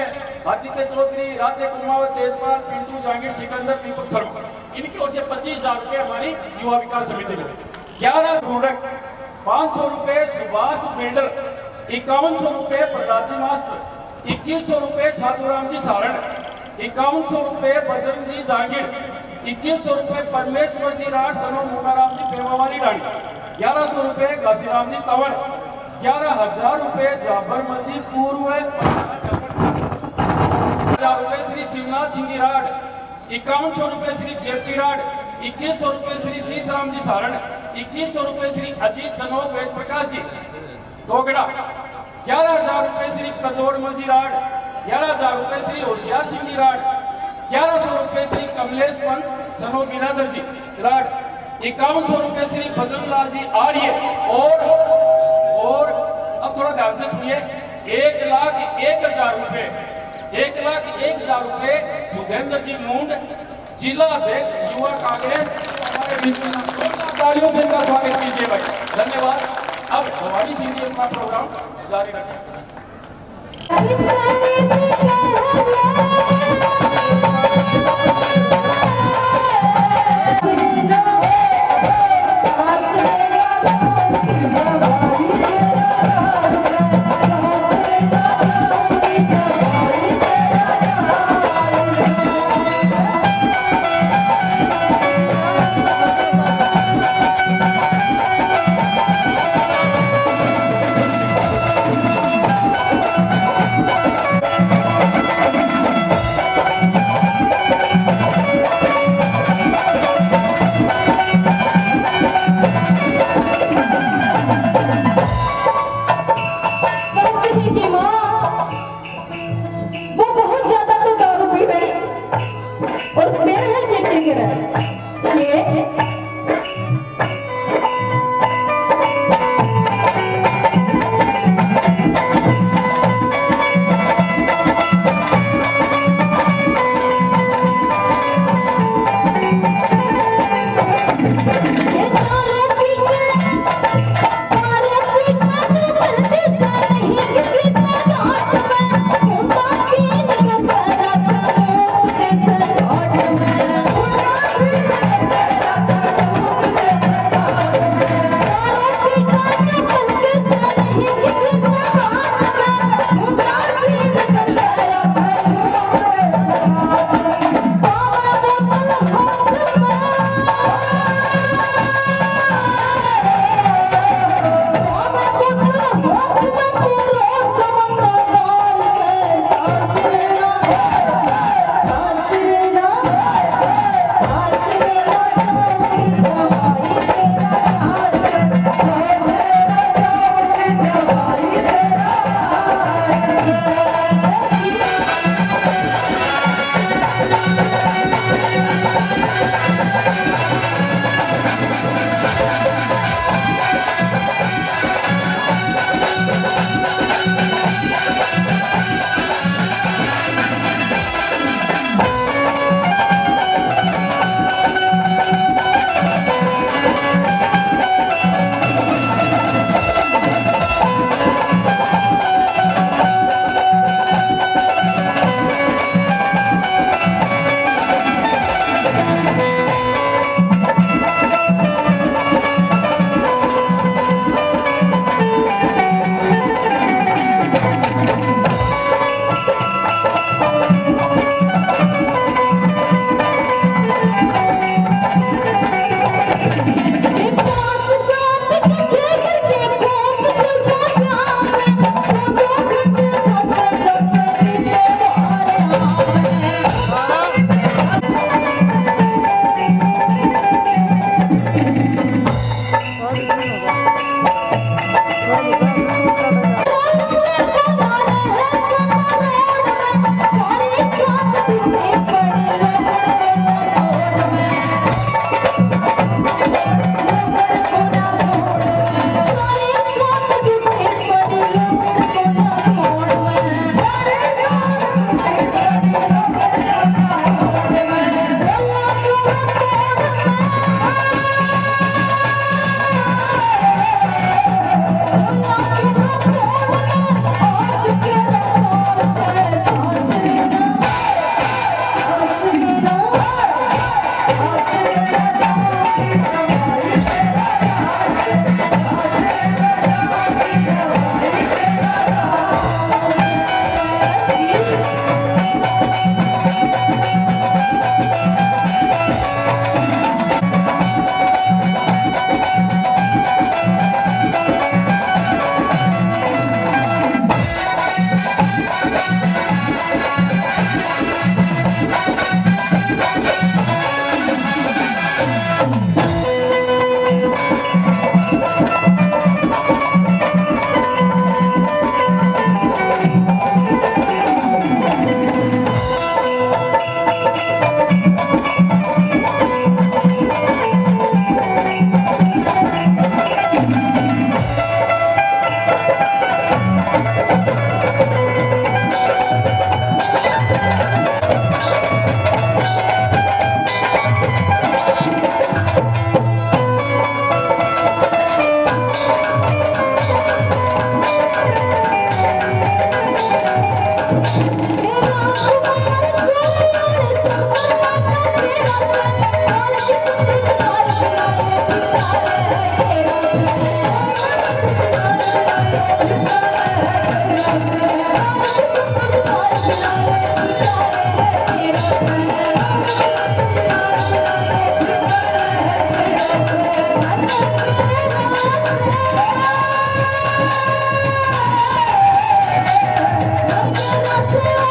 आदित्य चौधरी, राधे कुमावत, तेजपाल, पिंटू, जहांगीर, सिकंदर, दीपक शर्मा, इनकी ओर से 25,000 रुपए हमारी युवा विकास समिति को। 11 प्रोडक्ट, 500 रुपए सुभाष बिल्डर, 5100 रुपए प्रहलाद मास्टर, 2100 रुपए छातुराम जी सारण, 5100 रुपए बजरंग जी जहांगीर, 2100 रुपए परमेश्वर जी राठ सनो मोनाराम जी पेमावाली रानी, 1100 रुपए घासीराम जी तंवर, 11,000 रुपए जाबर मंजी पूर्व, 1000 रुपए श्री शिवनाथ सिंह जी राठ, 5100 रुपए श्री जेपी राठ, 2100 रुपए श्री शीशराम जी सारण, 2100 रुपए श्री अजीत सनोज वेद प्रकाश जी दोगड़ा, 11,000 रुपए श्री कदोड़ मंजी राठ, 11,000 रुपए श्री होशियार सिंह जी राठ, 1100 रुपए श्री कमलेश पंत सनो बिरादर जी राठ, 5100 रुपए श्री बजरंगलाल जी आर्य और अब थोड़ा ध्यान से सुनिए, 1,01,000 रुपए, 1,01,000 रुपए सुधेंद्र जी मुंड, जिला अध्यक्ष युवा कांग्रेस, हमारे बीच में तालियों से इनका स्वागत कीजिए भाई, धन्यवाद। अब भवानी सिंह जी अपना प्रोग्राम जारी रखें। से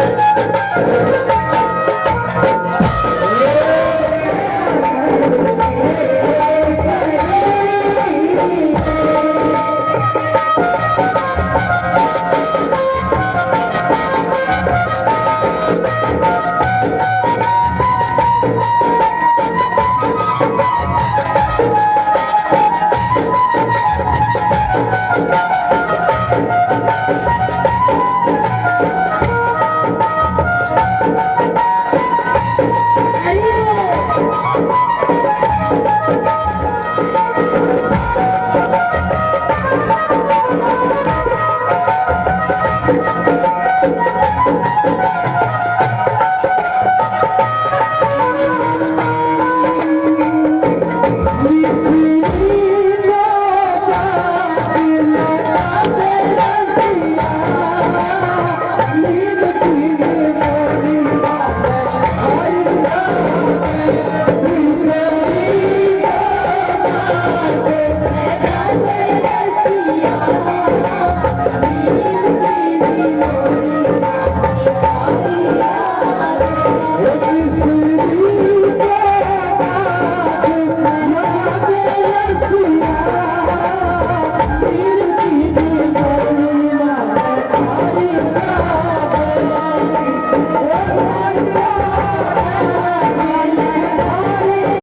Thank you.